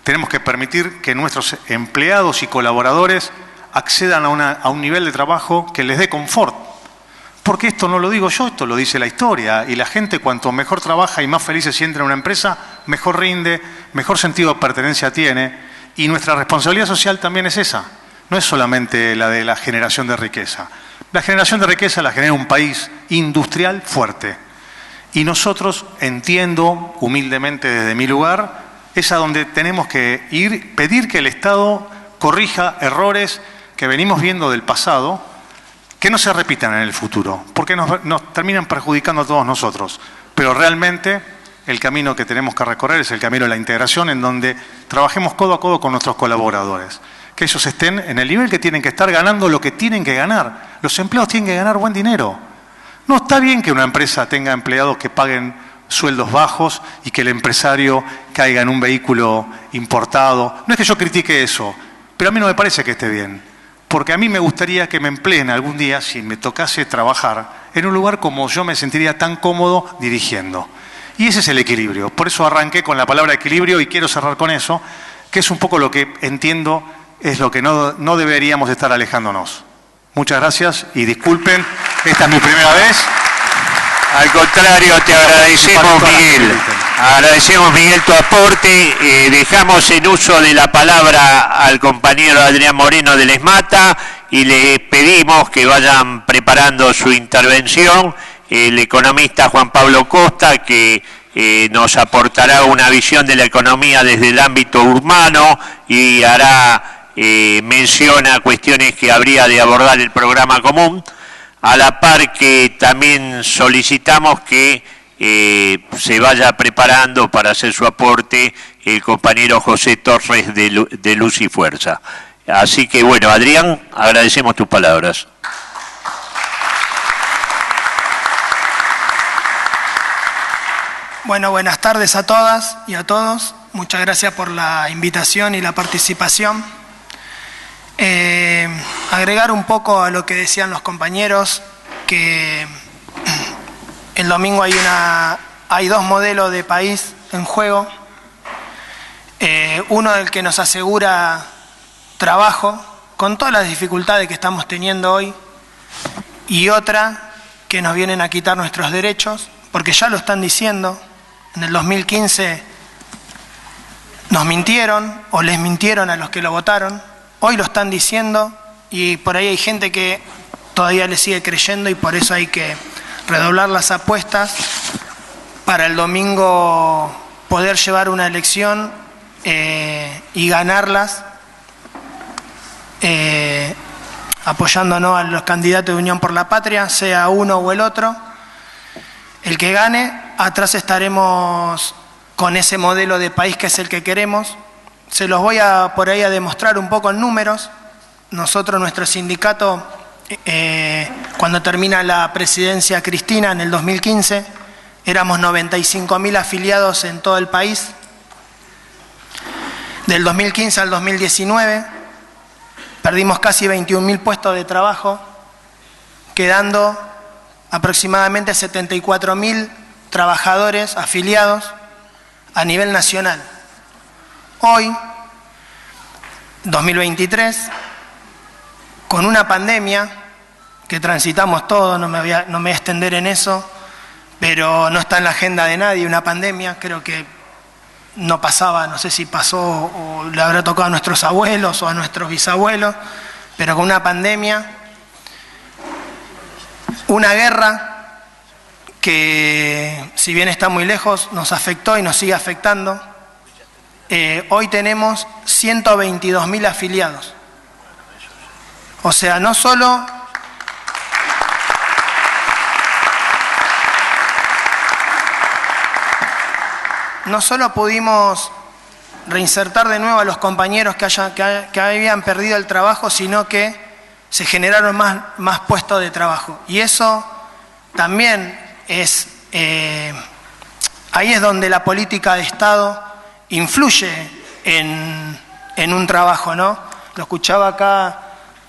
Tenemos que permitir que nuestros empleados y colaboradores accedan a un nivel de trabajo que les dé confort. Porque esto no lo digo yo, esto lo dice la historia. Y la gente cuanto mejor trabaja y más feliz se siente en una empresa, mejor rinde, mejor sentido de pertenencia tiene. Y nuestra responsabilidad social también es esa. No es solamente la de la generación de riqueza. La generación de riqueza la genera un país industrial fuerte. Y nosotros, entiendo humildemente desde mi lugar, es a donde tenemos que ir, pedir que el Estado corrija errores que venimos viendo del pasado, que no se repitan en el futuro, porque nos terminan perjudicando a todos nosotros. Pero realmente el camino que tenemos que recorrer es el camino de la integración, en donde trabajemos codo a codo con nuestros colaboradores. Que ellos estén en el nivel que tienen que estar, ganando lo que tienen que ganar. Los empleados tienen que ganar buen dinero. No está bien que una empresa tenga empleados que paguen sueldos bajos y que el empresario caiga en un vehículo importado. No es que yo critique eso, pero a mí no me parece que esté bien. Porque a mí me gustaría que me empleen algún día, si me tocase trabajar, en un lugar como yo me sentiría tan cómodo dirigiendo. Y ese es el equilibrio. Por eso arranqué con la palabra equilibrio y quiero cerrar con eso, que es un poco lo que entiendo es lo que no deberíamos estar alejándonos. Muchas gracias y disculpen, esta es mi primera vez. Al contrario, te agradecemos, Miguel. Agradecemos, Miguel, tu aporte. Dejamos en uso de la palabra al compañero Adrián Moreno de Lesmata y le pedimos que vayan preparando su intervención. El economista Juan Pablo Costa, que nos aportará una visión de la economía desde el ámbito urbano y hará mención a cuestiones que habría de abordar el programa común, a la par que también solicitamos que se vaya preparando para hacer su aporte el compañero José Torres de Luz y Fuerza. Así que bueno, Adrián, agradecemos tus palabras. Bueno, buenas tardes a todas y a todos. Muchas gracias por la invitación y la participación. Agregar un poco a lo que decían los compañeros, que el domingo hay dos modelos de país en juego. Uno del que nos asegura trabajo, con todas las dificultades que estamos teniendo hoy, y otra que nos vienen a quitar nuestros derechos, porque ya lo están diciendo. En el 2015 nos mintieron, o les mintieron a los que lo votaron. Hoy lo están diciendo y por ahí hay gente que todavía le sigue creyendo, y por eso hay que redoblar las apuestas para el domingo poder llevar una elección y ganarlas, apoyándonos a los candidatos de Unión por la Patria, sea uno o el otro. El que gane, atrás estaremos con ese modelo de país que es el que queremos. Se los voy por ahí a demostrar un poco en números. Nosotros, nuestro sindicato, cuando termina la presidencia Cristina en el 2015, éramos 95.000 afiliados en todo el país. Del 2015 al 2019 perdimos casi 21.000 puestos de trabajo, quedando aproximadamente 74.000 trabajadores afiliados a nivel nacional. Hoy, 2023, con una pandemia que transitamos todos, no me voy a extender en eso, pero no está en la agenda de nadie una pandemia, creo que no pasaba, no sé si pasó o le habrá tocado a nuestros abuelos o a nuestros bisabuelos, pero con una pandemia, una guerra que si bien está muy lejos nos afectó y nos sigue afectando. Hoy tenemos 122.000 afiliados, o sea, no solo pudimos reinsertar de nuevo a los compañeros que habían perdido el trabajo, sino que se generaron más puestos de trabajo. Y eso también es, ahí es donde la política de Estado influye en un trabajo, ¿no? Lo escuchaba acá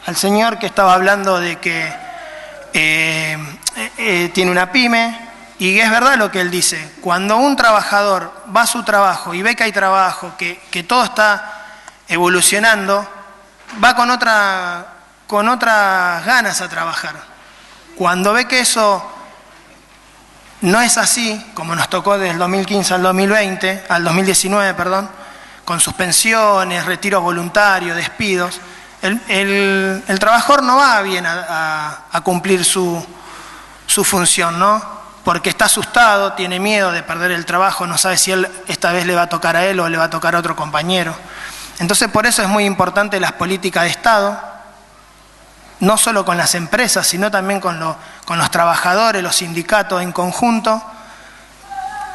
al señor que estaba hablando de que tiene una pyme. Y es verdad lo que él dice, cuando un trabajador va a su trabajo y ve que hay trabajo, que todo está evolucionando, va con otras ganas a trabajar. Cuando ve que eso no es así, como nos tocó desde el 2015 al 2019, con suspensiones, retiros voluntarios, despidos, el trabajador no va bien a cumplir su función, ¿no? Porque está asustado, tiene miedo de perder el trabajo, no sabe si esta vez le va a tocar a él o le va a tocar a otro compañero. Entonces, por eso es muy importante las políticas de Estado, no solo con las empresas, sino también con los trabajadores, los sindicatos en conjunto,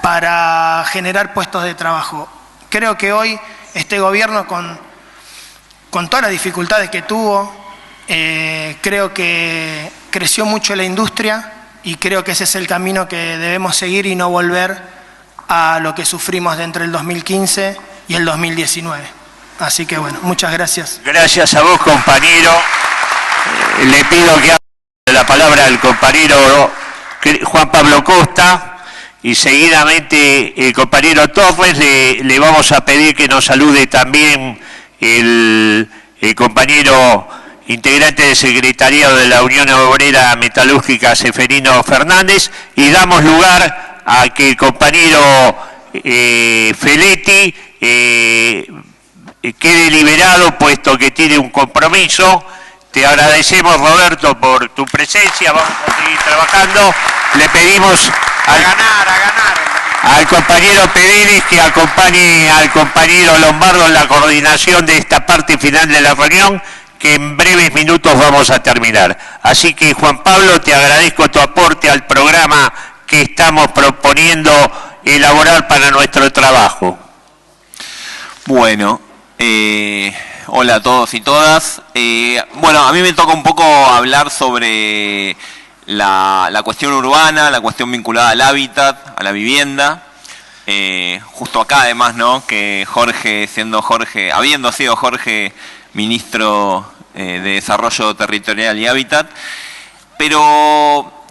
para generar puestos de trabajo. Creo que hoy este gobierno, con todas las dificultades que tuvo, creo que creció mucho la industria, y creo que ese es el camino que debemos seguir y no volver a lo que sufrimos de entre el 2015 y el 2019. Así que bueno, muchas gracias. Gracias a vos, compañero. Le pido que hable la palabra al compañero Juan Pablo Costa y seguidamente el compañero Torres. Le vamos a pedir que nos salude también el compañero integrante del secretariado de la Unión Obrera Metalúrgica, Seferino Fernández, y damos lugar a que el compañero Feletti quede liberado, puesto que tiene un compromiso. Te agradecemos, Roberto, por tu presencia, vamos a seguir trabajando. Le pedimos al compañero Pérez que acompañe al compañero Lombardo en la coordinación de esta parte final de la reunión, que en breves minutos vamos a terminar. Así que, Juan Pablo, te agradezco tu aporte al programa que estamos proponiendo elaborar para nuestro trabajo. Bueno, hola a todos y todas. Bueno, a mí me toca un poco hablar sobre la cuestión urbana, la cuestión vinculada al hábitat, a la vivienda. Justo acá, además, ¿no? Que Jorge, habiendo sido Jorge ministro de Desarrollo Territorial y Hábitat, pero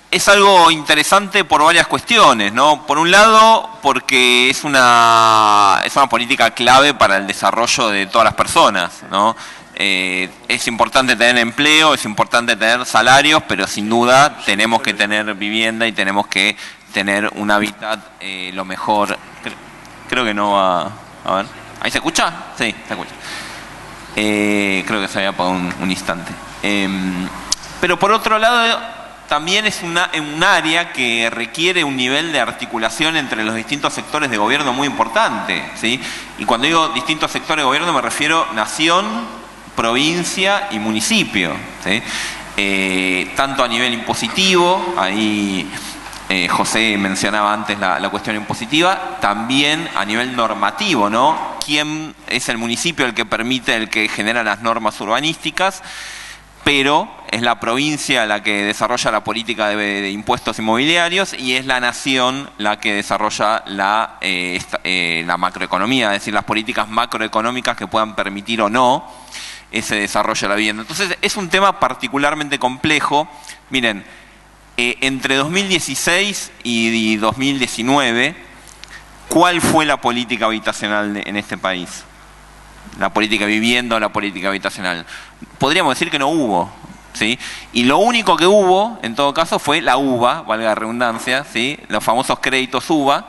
es algo interesante por varias cuestiones, ¿no? Por un lado, porque es una política clave para el desarrollo de todas las personas, ¿no? Es importante tener empleo, es importante tener salarios, pero sin duda tenemos que tener vivienda y tenemos que tener un hábitat lo mejor. Creo que no va... A ver, ¿ahí se escucha? Sí, se escucha. Creo que se había apagado un instante. Pero por otro lado, también es un área que requiere un nivel de articulación entre los distintos sectores de gobierno muy importante, ¿sí? Y cuando digo distintos sectores de gobierno me refiero nación, provincia y municipio, ¿sí? Tanto a nivel impositivo, ahí José mencionaba antes la cuestión impositiva, también a nivel normativo, ¿no? ¿Quién es el municipio el que permite, el que genera las normas urbanísticas? Pero es la provincia la que desarrolla la política de impuestos inmobiliarios y es la nación la que desarrolla la macroeconomía, es decir, las políticas macroeconómicas que puedan permitir o no ese desarrollo de la vivienda. Entonces es un tema particularmente complejo. Miren, entre 2016 y 2019, ¿cuál fue la política habitacional en este país? La política de vivienda o la política habitacional. Podríamos decir que no hubo, ¿sí? Y lo único que hubo, en todo caso, fue la UVA, valga la redundancia, ¿sí? Los famosos créditos UVA,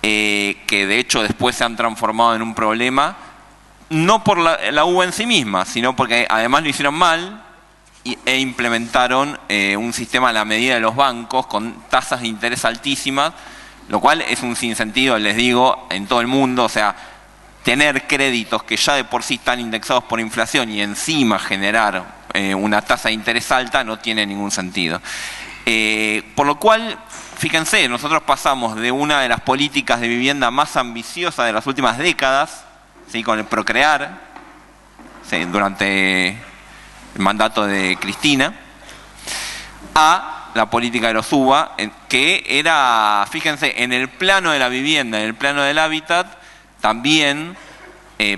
que de hecho después se han transformado en un problema, no por la UVA en sí misma, sino porque además lo hicieron mal e implementaron un sistema a la medida de los bancos con tasas de interés altísimas, lo cual es un sinsentido, les digo, en todo el mundo. O sea, tener créditos que ya de por sí están indexados por inflación y encima generar una tasa de interés alta no tiene ningún sentido. Por lo cual, fíjense, nosotros pasamos de una de las políticas de vivienda más ambiciosas de las últimas décadas, ¿sí? Con el Procrear, ¿sí? Durante el mandato de Cristina, a la política de los UVA, que era, fíjense, en el plano de la vivienda, en el plano del hábitat, también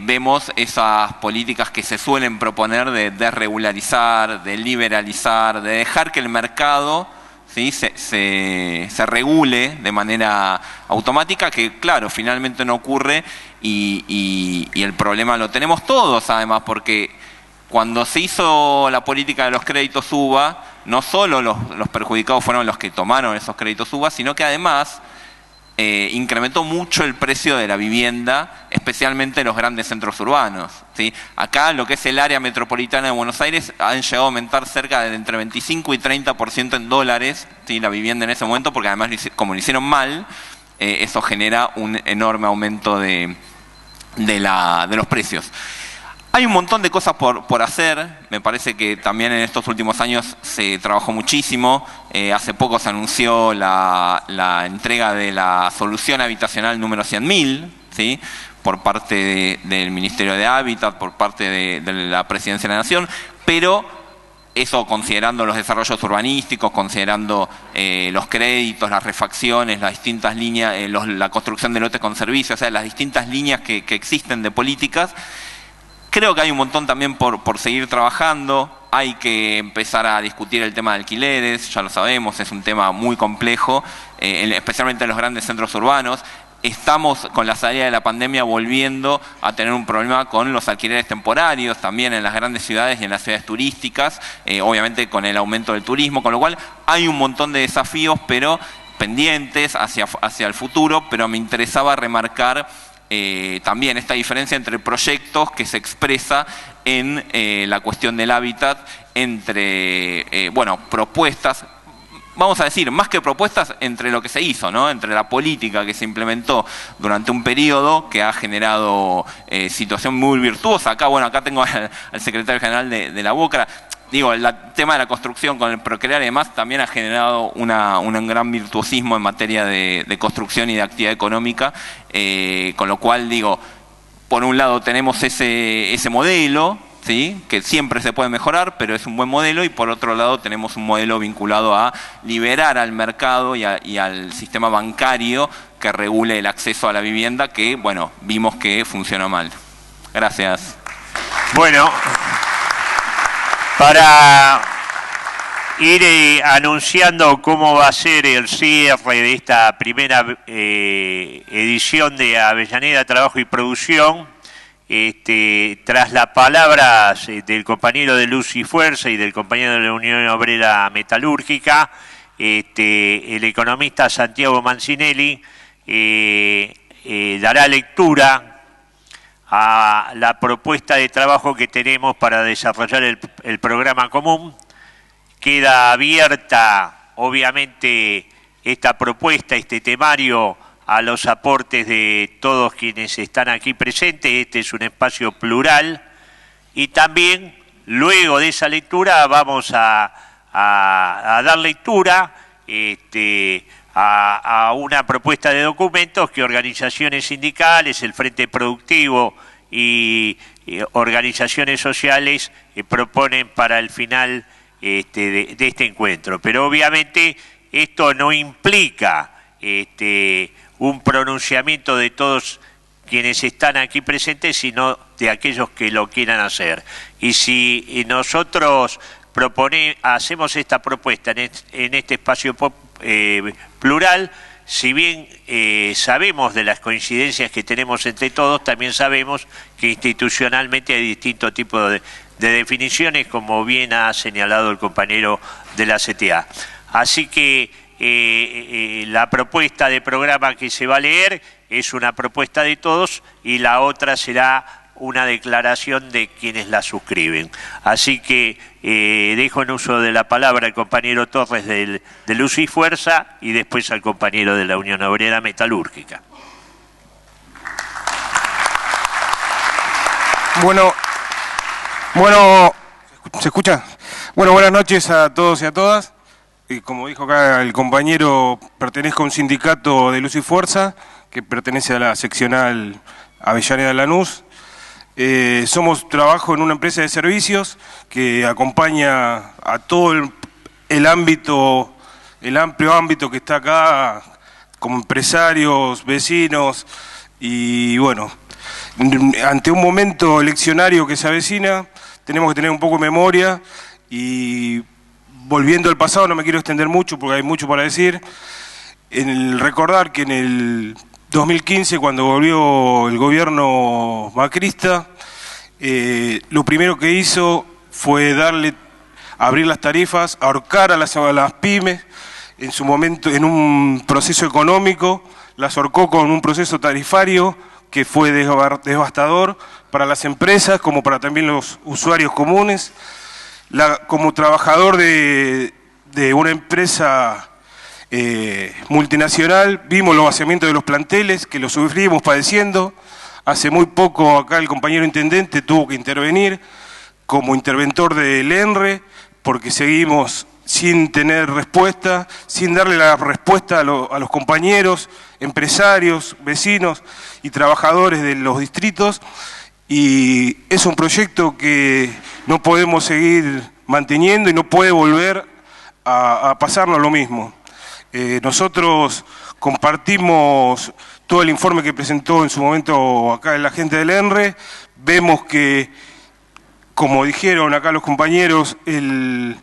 vemos esas políticas que se suelen proponer de desregularizar, de liberalizar, de dejar que el mercado, ¿sí? se regule de manera automática, que claro, finalmente no ocurre y el problema lo tenemos todos además, porque cuando se hizo la política de los créditos UVA, no solo los perjudicados fueron los que tomaron esos créditos UVA, sino que además incrementó mucho el precio de la vivienda, especialmente en los grandes centros urbanos, ¿sí? Acá lo que es el área metropolitana de Buenos Aires han llegado a aumentar cerca de entre 25 y 30% en dólares, ¿sí? La vivienda en ese momento, porque además como lo hicieron mal, eso genera un enorme aumento de los precios. Hay un montón de cosas por hacer. Me parece que también en estos últimos años se trabajó muchísimo. Hace poco se anunció la entrega de la solución habitacional número 100.000, ¿sí? Por parte del Ministerio de Hábitat, por parte de la Presidencia de la Nación, pero eso considerando los desarrollos urbanísticos, considerando los créditos, las refacciones, las distintas líneas, la construcción de lotes con servicios, o sea, las distintas líneas que existen de políticas. Creo que hay un montón también por seguir trabajando. Hay que empezar a discutir el tema de alquileres, ya lo sabemos, es un tema muy complejo, especialmente en los grandes centros urbanos. Estamos con la salida de la pandemia volviendo a tener un problema con los alquileres temporarios, también en las grandes ciudades y en las ciudades turísticas, obviamente con el aumento del turismo, con lo cual hay un montón de desafíos, pero pendientes hacia el futuro, pero me interesaba remarcar también esta diferencia entre proyectos que se expresa en la cuestión del hábitat, entre propuestas, vamos a decir, más que propuestas, entre lo que se hizo, ¿no? Entre la política que se implementó durante un periodo que ha generado situación muy virtuosa. Acá tengo al secretario general de la BOCRA. Digo, el tema de la construcción con el Procrear y demás también ha generado un gran virtuosismo en materia de construcción y de actividad económica, con lo cual, digo, por un lado tenemos ese modelo, ¿sí? Que siempre se puede mejorar, pero es un buen modelo, y por otro lado tenemos un modelo vinculado a liberar al mercado y al sistema bancario que regule el acceso a la vivienda, que, bueno, vimos que funciona mal. Gracias. Bueno, para ir anunciando cómo va a ser el cierre de esta primera edición de Avellaneda Trabajo y Producción, tras las palabras del compañero de Luz y Fuerza y del compañero de la Unión Obrera Metalúrgica, el economista Santiago Mancinelli dará lectura a la propuesta de trabajo que tenemos para desarrollar el programa común. Queda abierta, obviamente, esta propuesta, este temario, a los aportes de todos quienes están aquí presentes. Este es un espacio plural, y también, luego de esa lectura, vamos a dar lectura a una propuesta de documentos que organizaciones sindicales, el Frente Productivo y organizaciones sociales proponen para el final de este encuentro. Pero obviamente esto no implica un pronunciamiento de todos quienes están aquí presentes, sino de aquellos que lo quieran hacer. Y si nosotros hacemos esta propuesta en este espacio plural, si bien sabemos de las coincidencias que tenemos entre todos, también sabemos que institucionalmente hay distintos tipos de definiciones, como bien ha señalado el compañero de la CTA. Así que la propuesta de programa que se va a leer es una propuesta de todos y la otra será una declaración de quienes la suscriben. Así que dejo en uso de la palabra al compañero Torres de Luz y Fuerza y después al compañero de la Unión Obrera Metalúrgica. Bueno, ¿se escucha? Bueno, buenas noches a todos y a todas. Como dijo acá el compañero, pertenezco a un sindicato de Luz y Fuerza que pertenece a la seccional Avellaneda Lanús. Trabajo en una empresa de servicios que acompaña a todo el ámbito, el amplio ámbito que está acá, como empresarios, vecinos, y bueno, ante un momento eleccionario que se avecina, tenemos que tener un poco de memoria y volviendo al pasado, no me quiero extender mucho porque hay mucho para decir, recordar que en el 2015, cuando volvió el gobierno macrista, lo primero que hizo fue abrir las tarifas, ahorcar a las pymes, en su momento, en un proceso económico, las ahorcó con un proceso tarifario que fue devastador para las empresas, como para también los usuarios comunes. Como trabajador de una empresa multinacional, vimos los vaciamientos de los planteles, que los sufrimos padeciendo. Hace muy poco acá el compañero intendente tuvo que intervenir como interventor del ENRE, porque seguimos sin tener respuesta, sin darle la respuesta a los compañeros, empresarios, vecinos y trabajadores de los distritos. Y es un proyecto que no podemos seguir manteniendo y no puede volver a pasarnos lo mismo. Nosotros compartimos todo el informe que presentó en su momento acá la gente del ENRE. Vemos que, como dijeron acá los compañeros, la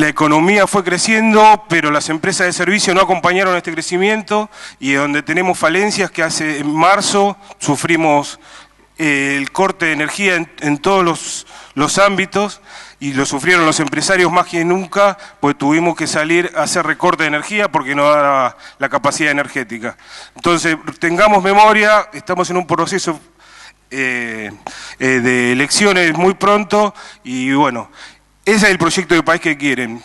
economía fue creciendo, pero las empresas de servicio no acompañaron este crecimiento, y donde tenemos falencias que en marzo sufrimos el corte de energía en todos los ámbitos, y lo sufrieron los empresarios más que nunca, pues tuvimos que salir a hacer recorte de energía porque no daba la capacidad energética. Entonces, tengamos memoria, estamos en un proceso de elecciones muy pronto, y bueno, ese es el proyecto de país que quieren.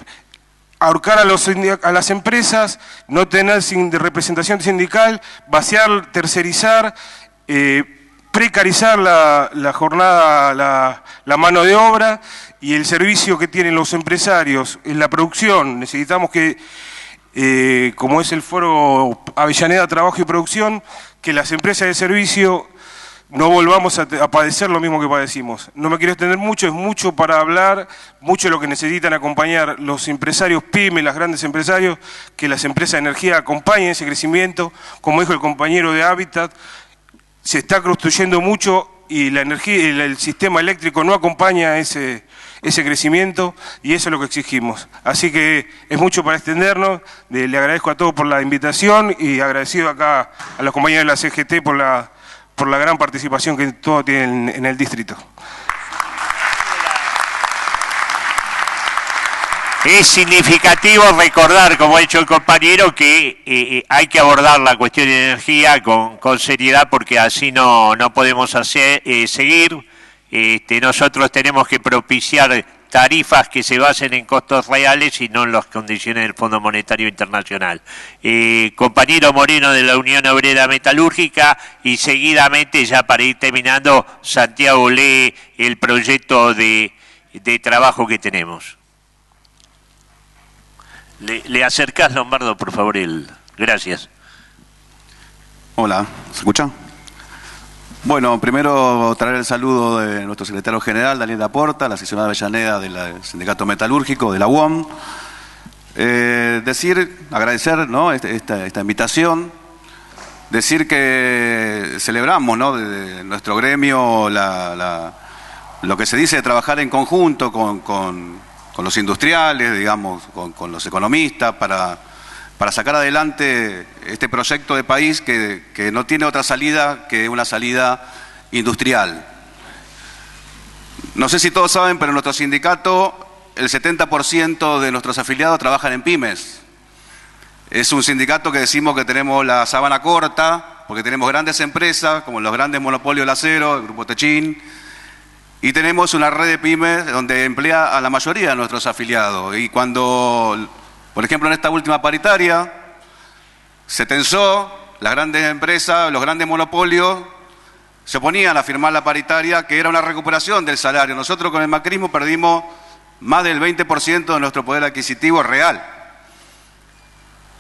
Ahorcar a las empresas, no tener representación sindical, vaciar, tercerizar, precarizar la jornada, la mano de obra y el servicio que tienen los empresarios en la producción. Necesitamos que, como es el foro Avellaneda Trabajo y Producción, que las empresas de servicio no volvamos a padecer lo mismo que padecimos. No me quiero extender mucho, es mucho para hablar, mucho de lo que necesitan acompañar los empresarios pymes, los grandes empresarios, que las empresas de energía acompañen ese crecimiento. Como dijo el compañero de Hábitat, se está construyendo mucho y la energía, el sistema eléctrico no acompaña ese crecimiento, y eso es lo que exigimos. Así que es mucho para extendernos. Le agradezco a todos por la invitación y agradecido acá a los compañeros de la CGT por la gran participación que todos tienen en el distrito. Es significativo recordar, como ha dicho el compañero, que hay que abordar la cuestión de energía con seriedad, porque así no podemos seguir. Nosotros tenemos que propiciar tarifas que se basen en costos reales y no en las condiciones del Fondo Monetario Internacional. Compañero Moreno de la Unión Obrera Metalúrgica, y seguidamente, ya para ir terminando, Santiago lee el proyecto de trabajo que tenemos. ¿Le acercás, Lombardo, por favor? Gracias. Hola, ¿se escucha? Bueno, primero traer el saludo de nuestro secretario general, Daniel Laporta, la seccional Avellaneda del Sindicato Metalúrgico, de la UOM. Agradecer, ¿no?, esta invitación. decir que celebramos, ¿no?, de nuestro gremio lo que se dice de trabajar en conjunto con los industriales, digamos, con los economistas, para sacar adelante este proyecto de país que no tiene otra salida que una salida industrial. No sé si todos saben, pero en nuestro sindicato el 70% de nuestros afiliados trabajan en pymes. Es un sindicato que decimos que tenemos la sábana corta, porque tenemos grandes empresas, como los grandes monopolios del acero, el Grupo Techín, y tenemos una red de pymes donde emplea a la mayoría de nuestros afiliados. Y cuando, por ejemplo, en esta última paritaria, se tensó, las grandes empresas, los grandes monopolios, se oponían a firmar la paritaria, que era una recuperación del salario. Nosotros con el macrismo perdimos más del 20% de nuestro poder adquisitivo real.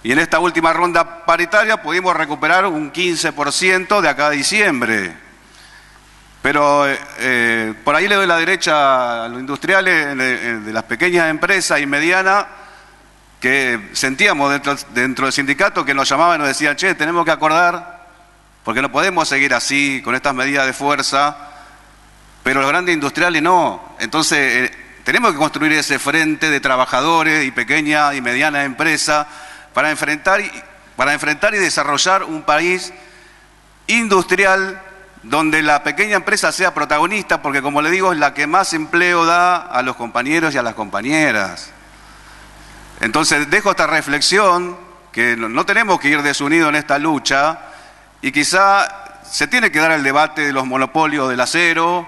Y en esta última ronda paritaria pudimos recuperar un 15% de acá a diciembre. Pero por ahí le doy la derecha a los industriales de las pequeñas empresas y medianas, que sentíamos dentro del sindicato que nos llamaban y nos decían, che, tenemos que acordar, porque no podemos seguir así, con estas medidas de fuerza, pero los grandes industriales no. Entonces tenemos que construir ese frente de trabajadores y pequeñas y medianas empresas para enfrentar y desarrollar un país industrial donde la pequeña empresa sea protagonista, porque como le digo, es la que más empleo da a los compañeros y a las compañeras. Entonces dejo esta reflexión, que no tenemos que ir desunidos en esta lucha, y quizá se tiene que dar el debate de los monopolios del acero,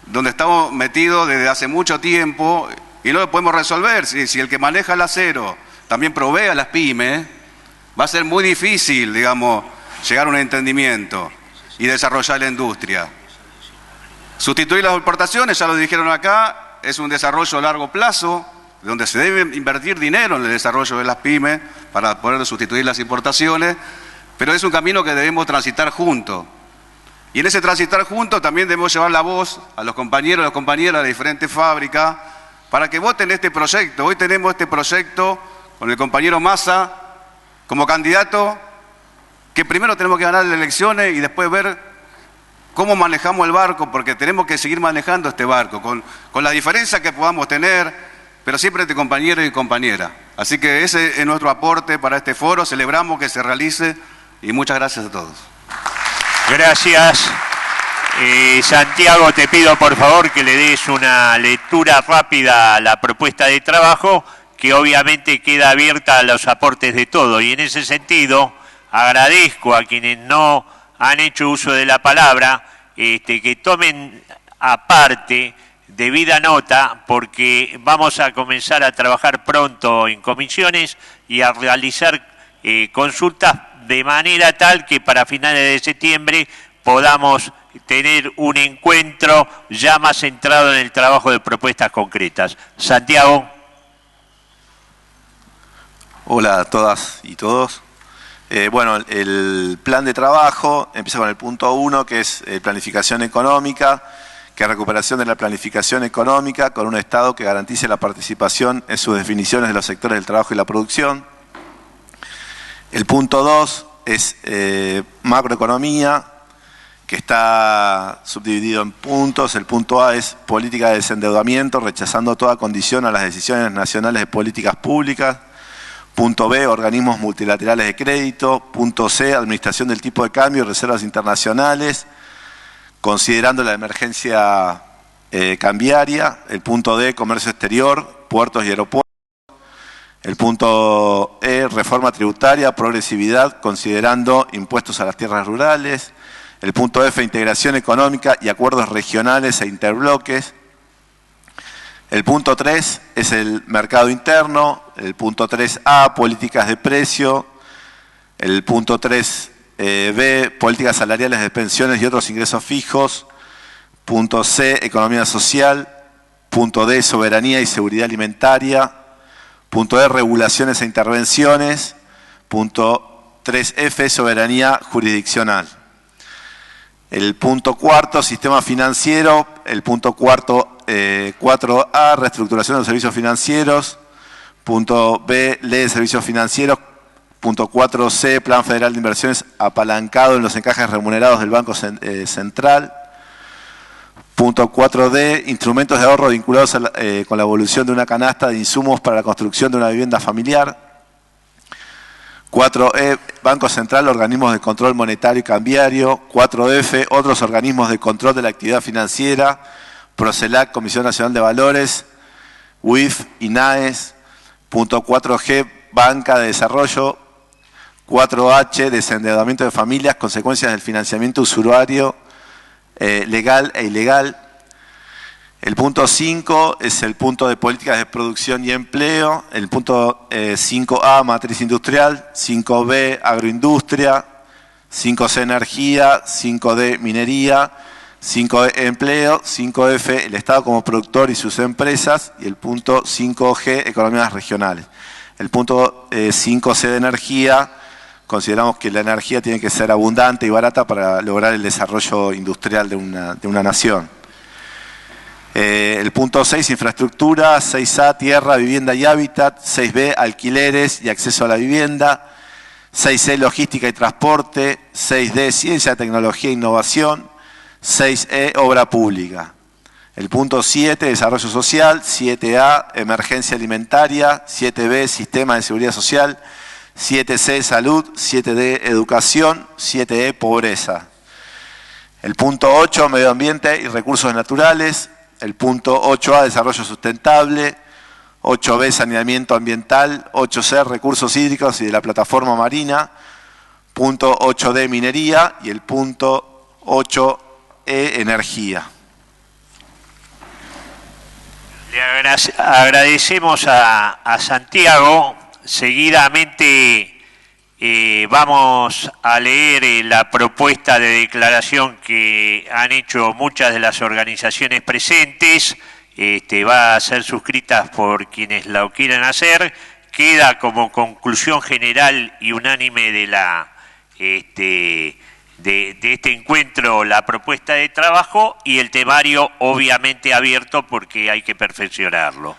donde estamos metidos desde hace mucho tiempo, y no lo podemos resolver. Si el que maneja el acero también provee a las pymes, va a ser muy difícil, digamos, llegar a un entendimiento y desarrollar la industria. Sustituir las importaciones, ya lo dijeron acá, es un desarrollo a largo plazo, donde se debe invertir dinero en el desarrollo de las pymes para poder sustituir las importaciones, pero es un camino que debemos transitar juntos. Y en ese transitar juntos también debemos llevar la voz a los compañeros y las compañeras de las diferentes fábricas para que voten este proyecto. Hoy tenemos este proyecto con el compañero Massa como candidato, que primero tenemos que ganar las elecciones y después ver cómo manejamos el barco, porque tenemos que seguir manejando este barco, con la diferencia que podamos tener, pero siempre entre compañeros y compañeras. Así que ese es nuestro aporte para este foro, celebramos que se realice y muchas gracias a todos. Gracias. Santiago, te pido por favor que le des una lectura rápida a la propuesta de trabajo, que obviamente queda abierta a los aportes de todos. Y en ese sentido, agradezco a quienes no han hecho uso de la palabra, que tomen aparte debida nota, porque vamos a comenzar a trabajar pronto en comisiones y a realizar consultas de manera tal que para finales de septiembre podamos tener un encuentro ya más centrado en el trabajo de propuestas concretas. Santiago. Hola a todas y todos. Bueno, el plan de trabajo empieza con el punto 1, que es planificación económica, que es recuperación de la planificación económica con un Estado que garantice la participación en sus definiciones de los sectores del trabajo y la producción. El punto 2 es macroeconomía, que está subdividido en puntos. El punto A es política de desendeudamiento, rechazando toda condición a las decisiones nacionales de políticas públicas. Punto B, organismos multilaterales de crédito. Punto C, administración del tipo de cambio y reservas internacionales, considerando la emergencia cambiaria. El punto D, comercio exterior, puertos y aeropuertos. El punto E, reforma tributaria, progresividad, considerando impuestos a las tierras rurales. El punto F, integración económica y acuerdos regionales e interbloques. El punto 3 es el mercado interno. El punto 3A, políticas de precio. El punto 3B, políticas salariales de pensiones y otros ingresos fijos. Punto C, economía social. Punto D, soberanía y seguridad alimentaria. Punto E, regulaciones e intervenciones. Punto 3F, soberanía jurisdiccional. El punto 4, sistema financiero. El punto 4A, reestructuración de los servicios financieros. Punto B, ley de servicios financieros. Punto 4C, Plan Federal de Inversiones apalancado en los encajes remunerados del Banco Central. Punto 4D, instrumentos de ahorro vinculados con la evolución de una canasta de insumos para la construcción de una vivienda familiar. 4E, Banco Central, organismos de control monetario y cambiario. 4F, otros organismos de control de la actividad financiera. Procelac, Comisión Nacional de Valores. UIF, INAES. Punto 4G, Banca de Desarrollo. 4H, desendeudamiento de familias, consecuencias del financiamiento usuario legal e ilegal. El punto 5 es el punto de políticas de producción y empleo. El punto 5A, matriz industrial. 5B, agroindustria. 5C, energía. 5D, minería. 5E, empleo. 5F, el Estado como productor y sus empresas. Y el punto 5G, economías regionales. El punto 5C de energía, consideramos que la energía tiene que ser abundante y barata para lograr el desarrollo industrial de una nación. El punto 6, infraestructura. 6A, tierra, vivienda y hábitat. 6B, alquileres y acceso a la vivienda. 6C, logística y transporte. 6D, ciencia, tecnología e innovación. 6E, obra pública. El punto 7, desarrollo social. 7A, emergencia alimentaria. 7B, sistema de seguridad social. 7C, salud. 7D, educación. 7E, pobreza. El punto 8, medio ambiente y recursos naturales. El punto 8A, desarrollo sustentable. 8B, saneamiento ambiental. 8C, recursos hídricos y de la plataforma marina. Punto 8D, minería. Y el punto 8E, energía. Le agradecemos a Santiago. Seguidamente vamos a leer la propuesta de declaración que han hecho muchas de las organizaciones presentes. Va a ser suscrita por quienes lo quieran hacer. Queda como conclusión general y unánime de este encuentro la propuesta de trabajo y el temario obviamente abierto porque hay que perfeccionarlo.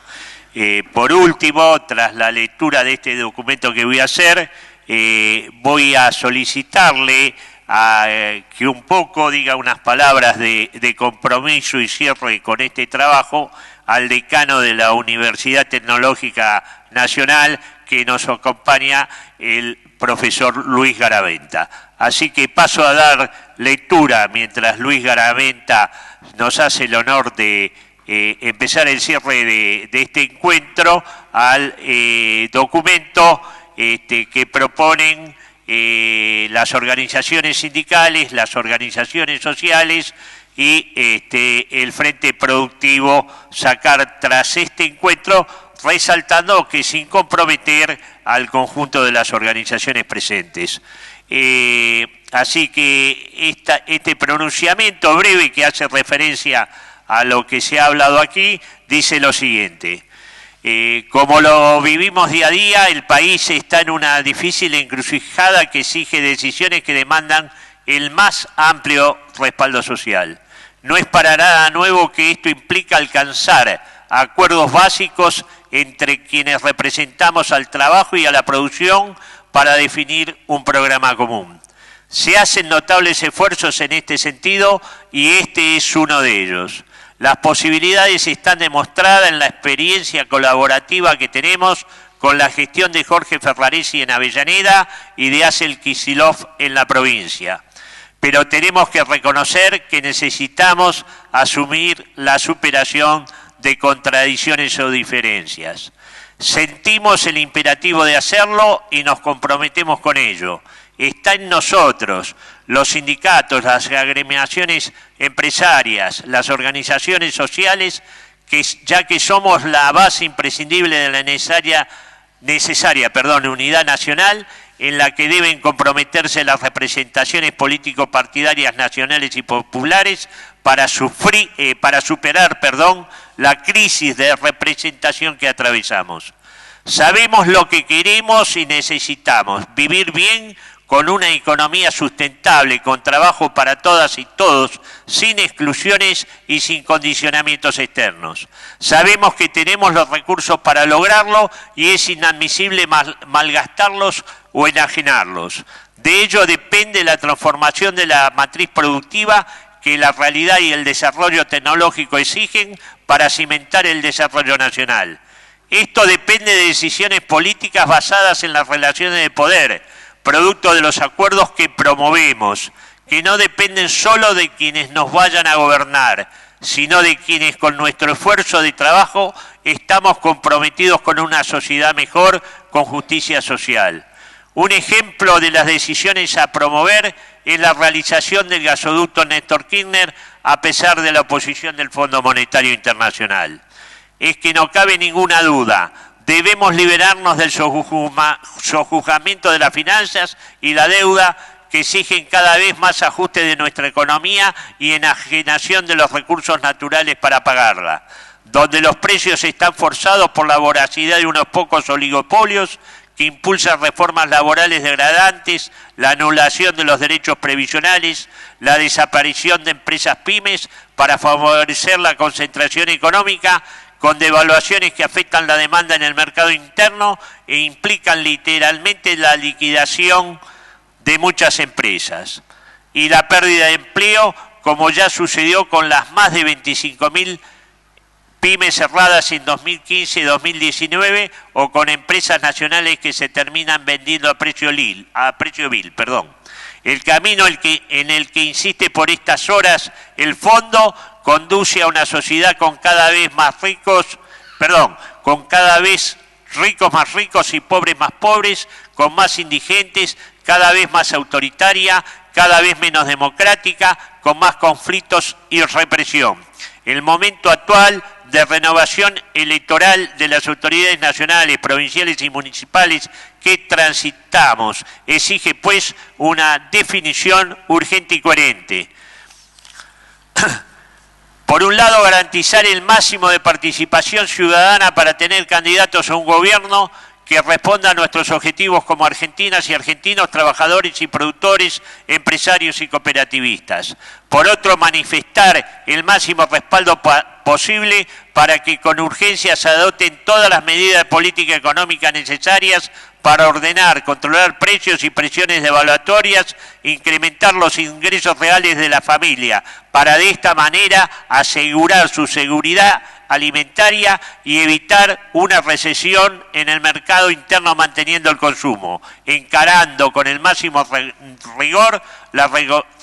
Por último, tras la lectura de este documento que voy a hacer, voy a solicitarle que un poco diga unas palabras de compromiso y cierre con este trabajo al decano de la Universidad Tecnológica Nacional, que nos acompaña el profesor Luis Garaventa. Así que paso a dar lectura mientras Luis Garaventa nos hace el honor de empezar el cierre de este encuentro al documento que proponen las organizaciones sindicales, las organizaciones sociales y el Frente Productivo, sacar tras este encuentro, resaltando que sin comprometer al conjunto de las organizaciones presentes. Así que este pronunciamiento breve que hace referencia a lo que se ha hablado aquí, dice lo siguiente. Como lo vivimos día a día, el país está en una difícil encrucijada que exige decisiones que demandan el más amplio respaldo social. No es para nada nuevo que esto implica alcanzar acuerdos básicos entre quienes representamos al trabajo y a la producción para definir un programa común. Se hacen notables esfuerzos en este sentido y este es uno de ellos. Las posibilidades están demostradas en la experiencia colaborativa que tenemos con la gestión de Jorge Ferraresi en Avellaneda y de Axel Kicillof en la provincia. Pero tenemos que reconocer que necesitamos asumir la superación de contradicciones o diferencias. Sentimos el imperativo de hacerlo y nos comprometemos con ello. Está en nosotros, los sindicatos, las agremiaciones empresarias, las organizaciones sociales, ya que somos la base imprescindible de la necesaria unidad nacional en la que deben comprometerse las representaciones político-partidarias nacionales y populares para superar la crisis de representación que atravesamos. Sabemos lo que queremos y necesitamos: vivir bien con una economía sustentable, con trabajo para todas y todos, sin exclusiones y sin condicionamientos externos. Sabemos que tenemos los recursos para lograrlo y es inadmisible malgastarlos o enajenarlos. De ello depende la transformación de la matriz productiva que la realidad y el desarrollo tecnológico exigen para cimentar el desarrollo nacional. Esto depende de decisiones políticas basadas en las relaciones de poder, producto de los acuerdos que promovemos, que no dependen solo de quienes nos vayan a gobernar, sino de quienes con nuestro esfuerzo de trabajo estamos comprometidos con una sociedad mejor, con justicia social. Un ejemplo de las decisiones a promover es la realización del gasoducto Néstor Kirchner a pesar de la oposición del Fondo Monetario Internacional. Es que no cabe ninguna duda, debemos liberarnos del sojuzgamiento de las finanzas y la deuda que exigen cada vez más ajuste de nuestra economía y enajenación de los recursos naturales para pagarla, donde los precios están forzados por la voracidad de unos pocos oligopolios que impulsan reformas laborales degradantes, la anulación de los derechos previsionales, la desaparición de empresas pymes para favorecer la concentración económica, con devaluaciones que afectan la demanda en el mercado interno e implican literalmente la liquidación de muchas empresas y la pérdida de empleo, como ya sucedió con las más de 25.000 pymes cerradas en 2015 y 2019 o con empresas nacionales que se terminan vendiendo a precio vil. El camino en el que insiste por estas horas el fondo conduce a una sociedad con cada vez ricos más ricos y pobres más pobres, con más indigentes, cada vez más autoritaria, cada vez menos democrática, con más conflictos y represión. El momento actual de renovación electoral de las autoridades nacionales, provinciales y municipales que transitamos exige, pues, una definición urgente y coherente. Por un lado, garantizar el máximo de participación ciudadana para tener candidatos a un gobierno que responda a nuestros objetivos como argentinas y argentinos, trabajadores y productores, empresarios y cooperativistas. Por otro, manifestar el máximo respaldo posible para que con urgencia se adopten todas las medidas de política económica necesarias para ordenar, controlar precios y presiones devaluatorias, incrementar los ingresos reales de la familia, para de esta manera asegurar su seguridad alimentaria y evitar una recesión en el mercado interno manteniendo el consumo, encarando con el máximo rigor la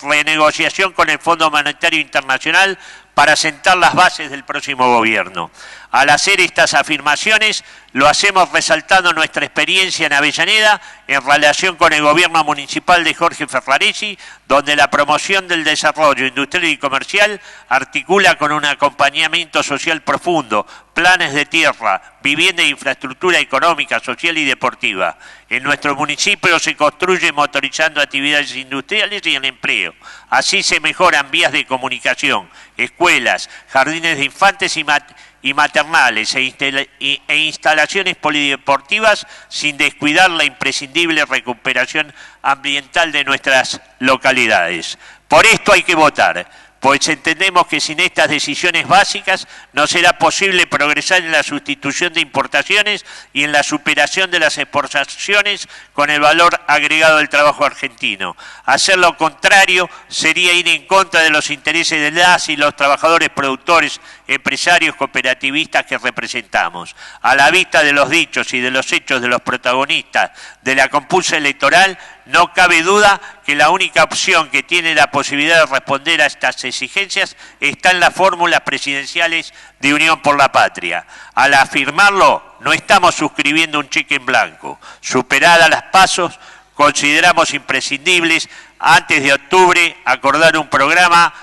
renegociación con el Fondo Monetario Internacional para sentar las bases del próximo gobierno. Al hacer estas afirmaciones, lo hacemos resaltando nuestra experiencia en Avellaneda en relación con el gobierno municipal de Jorge Ferraresi, donde la promoción del desarrollo industrial y comercial articula con un acompañamiento social profundo, planes de tierra, vivienda e infraestructura económica, social y deportiva. En nuestro municipio se construye motorizando actividades industriales y el empleo. Así se mejoran vías de comunicación, escuelas, jardines de infantes y maternales e instalaciones polideportivas, sin descuidar la imprescindible recuperación ambiental de nuestras localidades. Por esto hay que votar, pues entendemos que sin estas decisiones básicas no será posible progresar en la sustitución de importaciones y en la superación de las exportaciones con el valor agregado del trabajo argentino. Hacer lo contrario sería ir en contra de los intereses de las y los trabajadores productores, empresarios, cooperativistas que representamos. A la vista de los dichos y de los hechos de los protagonistas de la compulsa electoral, no cabe duda que la única opción que tiene la posibilidad de responder a estas exigencias está en las fórmulas presidenciales de Unión por la Patria. Al afirmarlo, no estamos suscribiendo un cheque en blanco. Superadas las pasos, consideramos imprescindibles, antes de octubre, acordar un programa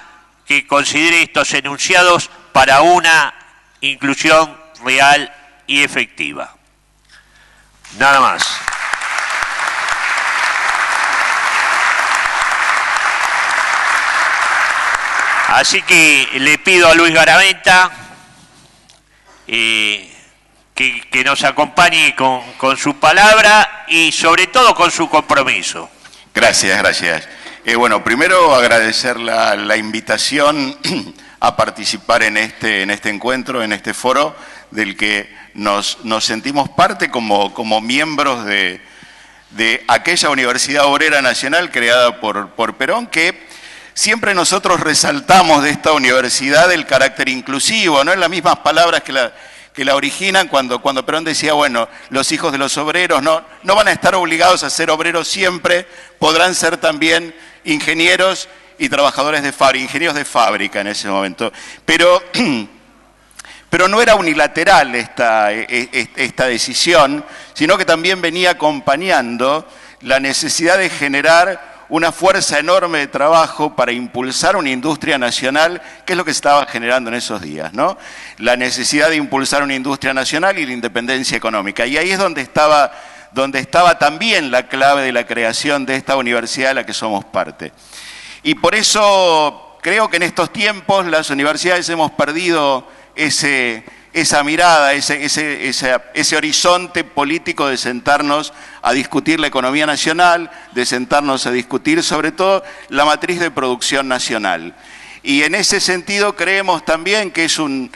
que considere estos enunciados para una inclusión real y efectiva. Nada más. Así que le pido a Luis Garaventa que nos acompañe con su palabra y sobre todo con su compromiso. Gracias. Bueno, primero agradecer la invitación a participar en este encuentro, en este foro, del que nos sentimos parte como miembros de aquella Universidad Obrera Nacional creada por Perón, que siempre nosotros resaltamos de esta universidad el carácter inclusivo, no en las mismas palabras que la originan, cuando Perón decía, bueno, los hijos de los obreros no van a estar obligados a ser obreros siempre, podrán ser también ingenieros y trabajadores de fábrica, ingenieros de fábrica en ese momento. Pero no era unilateral esta decisión, sino que también venía acompañando la necesidad de generar una fuerza enorme de trabajo para impulsar una industria nacional, que es lo que se estaba generando en esos días, ¿no? La necesidad de impulsar una industria nacional y la independencia económica. Y ahí es donde estaba también la clave de la creación de esta universidad de la que somos parte. Y por eso creo que en estos tiempos las universidades hemos perdido esa mirada, ese horizonte político de sentarnos a discutir la economía nacional, de sentarnos a discutir sobre todo la matriz de producción nacional. Y en ese sentido creemos también que es un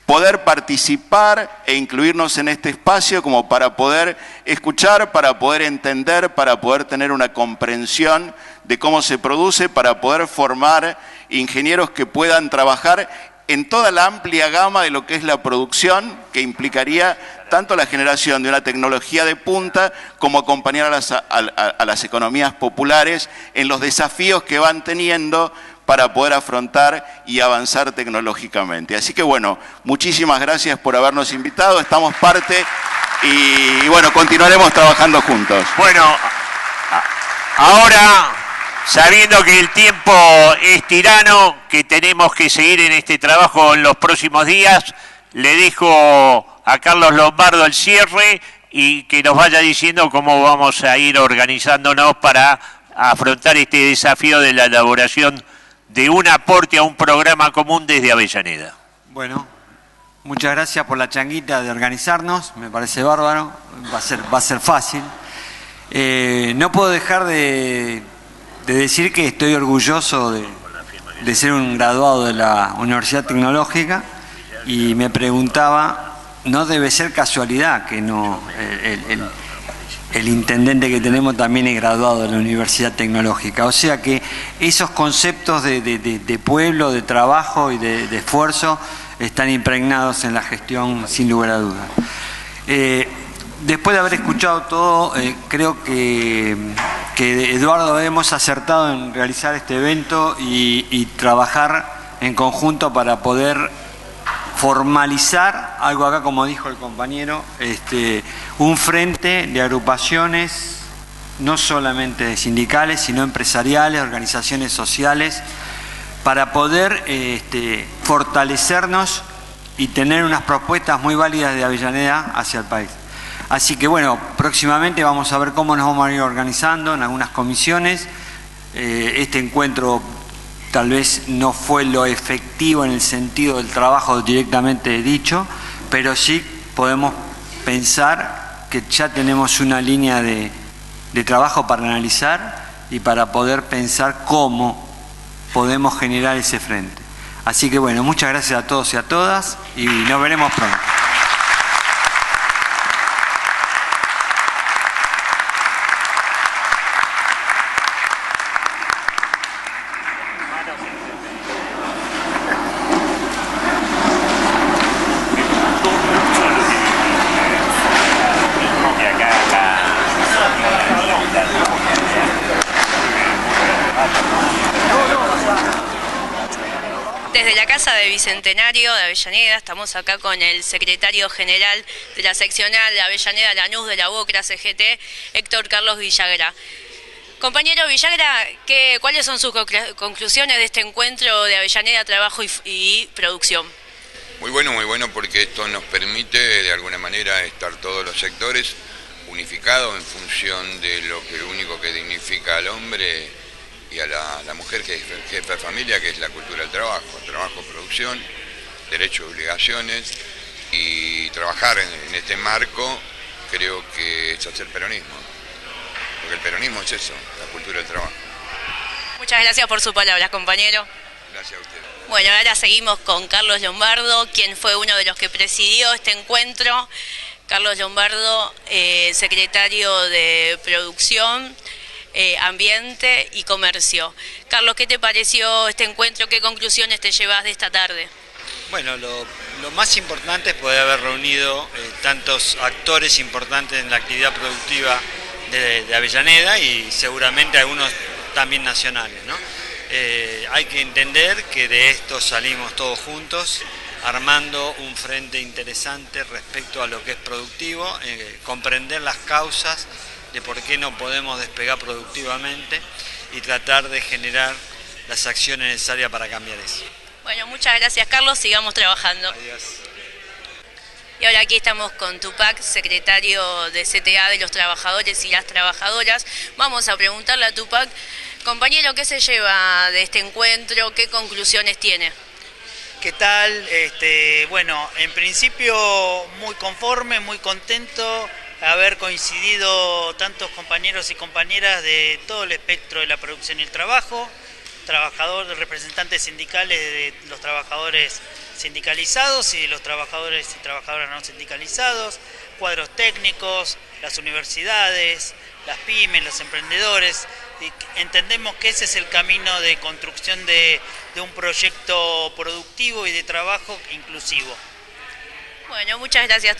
poder participar e incluirnos en este espacio como para poder escuchar, para poder entender, para poder tener una comprensión de cómo se produce, para poder formar ingenieros que puedan trabajar en toda la amplia gama de lo que es la producción, que implicaría tanto la generación de una tecnología de punta como acompañar a las economías populares en los desafíos que van teniendo para poder afrontar y avanzar tecnológicamente. Así que bueno, muchísimas gracias por habernos invitado, estamos parte y bueno, continuaremos trabajando juntos. Bueno, ahora, sabiendo que el tiempo es tirano, que tenemos que seguir en este trabajo en los próximos días, le dejo a Carlos Lombardo el cierre y que nos vaya diciendo cómo vamos a ir organizándonos para afrontar este desafío de la elaboración de un aporte a un programa común desde Avellaneda. Bueno, muchas gracias por la changuita de organizarnos, me parece bárbaro, va a ser fácil. No puedo dejar de decir que estoy orgulloso de ser un graduado de la Universidad Tecnológica y me preguntaba, no debe ser casualidad que no el intendente que tenemos también es graduado de la Universidad Tecnológica, o sea que esos conceptos de pueblo, de trabajo y de esfuerzo están impregnados en la gestión sin lugar a dudas. Después de haber escuchado todo, creo que Eduardo hemos acertado en realizar este evento y trabajar en conjunto para poder formalizar algo acá, como dijo el compañero, un frente de agrupaciones, no solamente sindicales, sino empresariales, organizaciones sociales, para poder fortalecernos y tener unas propuestas muy válidas de Avellaneda hacia el país. Así que bueno, próximamente vamos a ver cómo nos vamos a ir organizando en algunas comisiones. Este encuentro tal vez no fue lo efectivo en el sentido del trabajo directamente dicho, pero sí podemos pensar que ya tenemos una línea de trabajo para analizar y para poder pensar cómo podemos generar ese frente. Así que bueno, muchas gracias a todos y a todas y nos veremos pronto. Desde la Casa de Bicentenario de Avellaneda estamos acá con el secretario general de la seccional de Avellaneda Lanús de la UOCRA CGT, Héctor Carlos Villagra. Compañero Villagra, ¿cuáles son sus conclusiones de este encuentro de Avellaneda Trabajo y Producción? Muy bueno, porque esto nos permite de alguna manera estar todos los sectores unificados en función de lo único que dignifica al hombre y a la mujer, que es jefa de familia, que es la cultura del trabajo, producción, derechos y obligaciones, y trabajar en este marco creo que es hacer peronismo. porque el peronismo es eso, la cultura del trabajo. Muchas gracias por su palabra, compañero. Gracias a usted. Bueno, ahora seguimos con Carlos Lombardo, quien fue uno de los que presidió este encuentro. Carlos Lombardo, secretario de Producción, Ambiente y Comercio. Carlos, ¿qué te pareció este encuentro? ¿Qué conclusiones te llevas de esta tarde? Bueno, lo más importante es poder haber reunido tantos actores importantes en la actividad productiva de Avellaneda y seguramente algunos también nacionales, ¿no? Hay que entender que de esto salimos todos juntos, armando un frente interesante respecto a lo que es productivo, comprender las causas de por qué no podemos despegar productivamente y tratar de generar las acciones necesarias para cambiar eso. Bueno, muchas gracias, Carlos, sigamos trabajando. Adiós. Y ahora aquí estamos con Tupac, secretario de CTA de los trabajadores y las trabajadoras. Vamos a preguntarle a Tupac, compañero, ¿qué se lleva de este encuentro? ¿Qué conclusiones tiene? ¿Qué tal? Bueno, en principio muy conforme, muy contento de haber coincidido tantos compañeros y compañeras de todo el espectro de la producción y el trabajo, representantes sindicales de los trabajadores sindicalizados y de los trabajadores y trabajadoras no sindicalizados, cuadros técnicos, las universidades, las pymes, los emprendedores. Y entendemos que ese es el camino de construcción de un proyecto productivo y de trabajo inclusivo. Bueno, muchas gracias.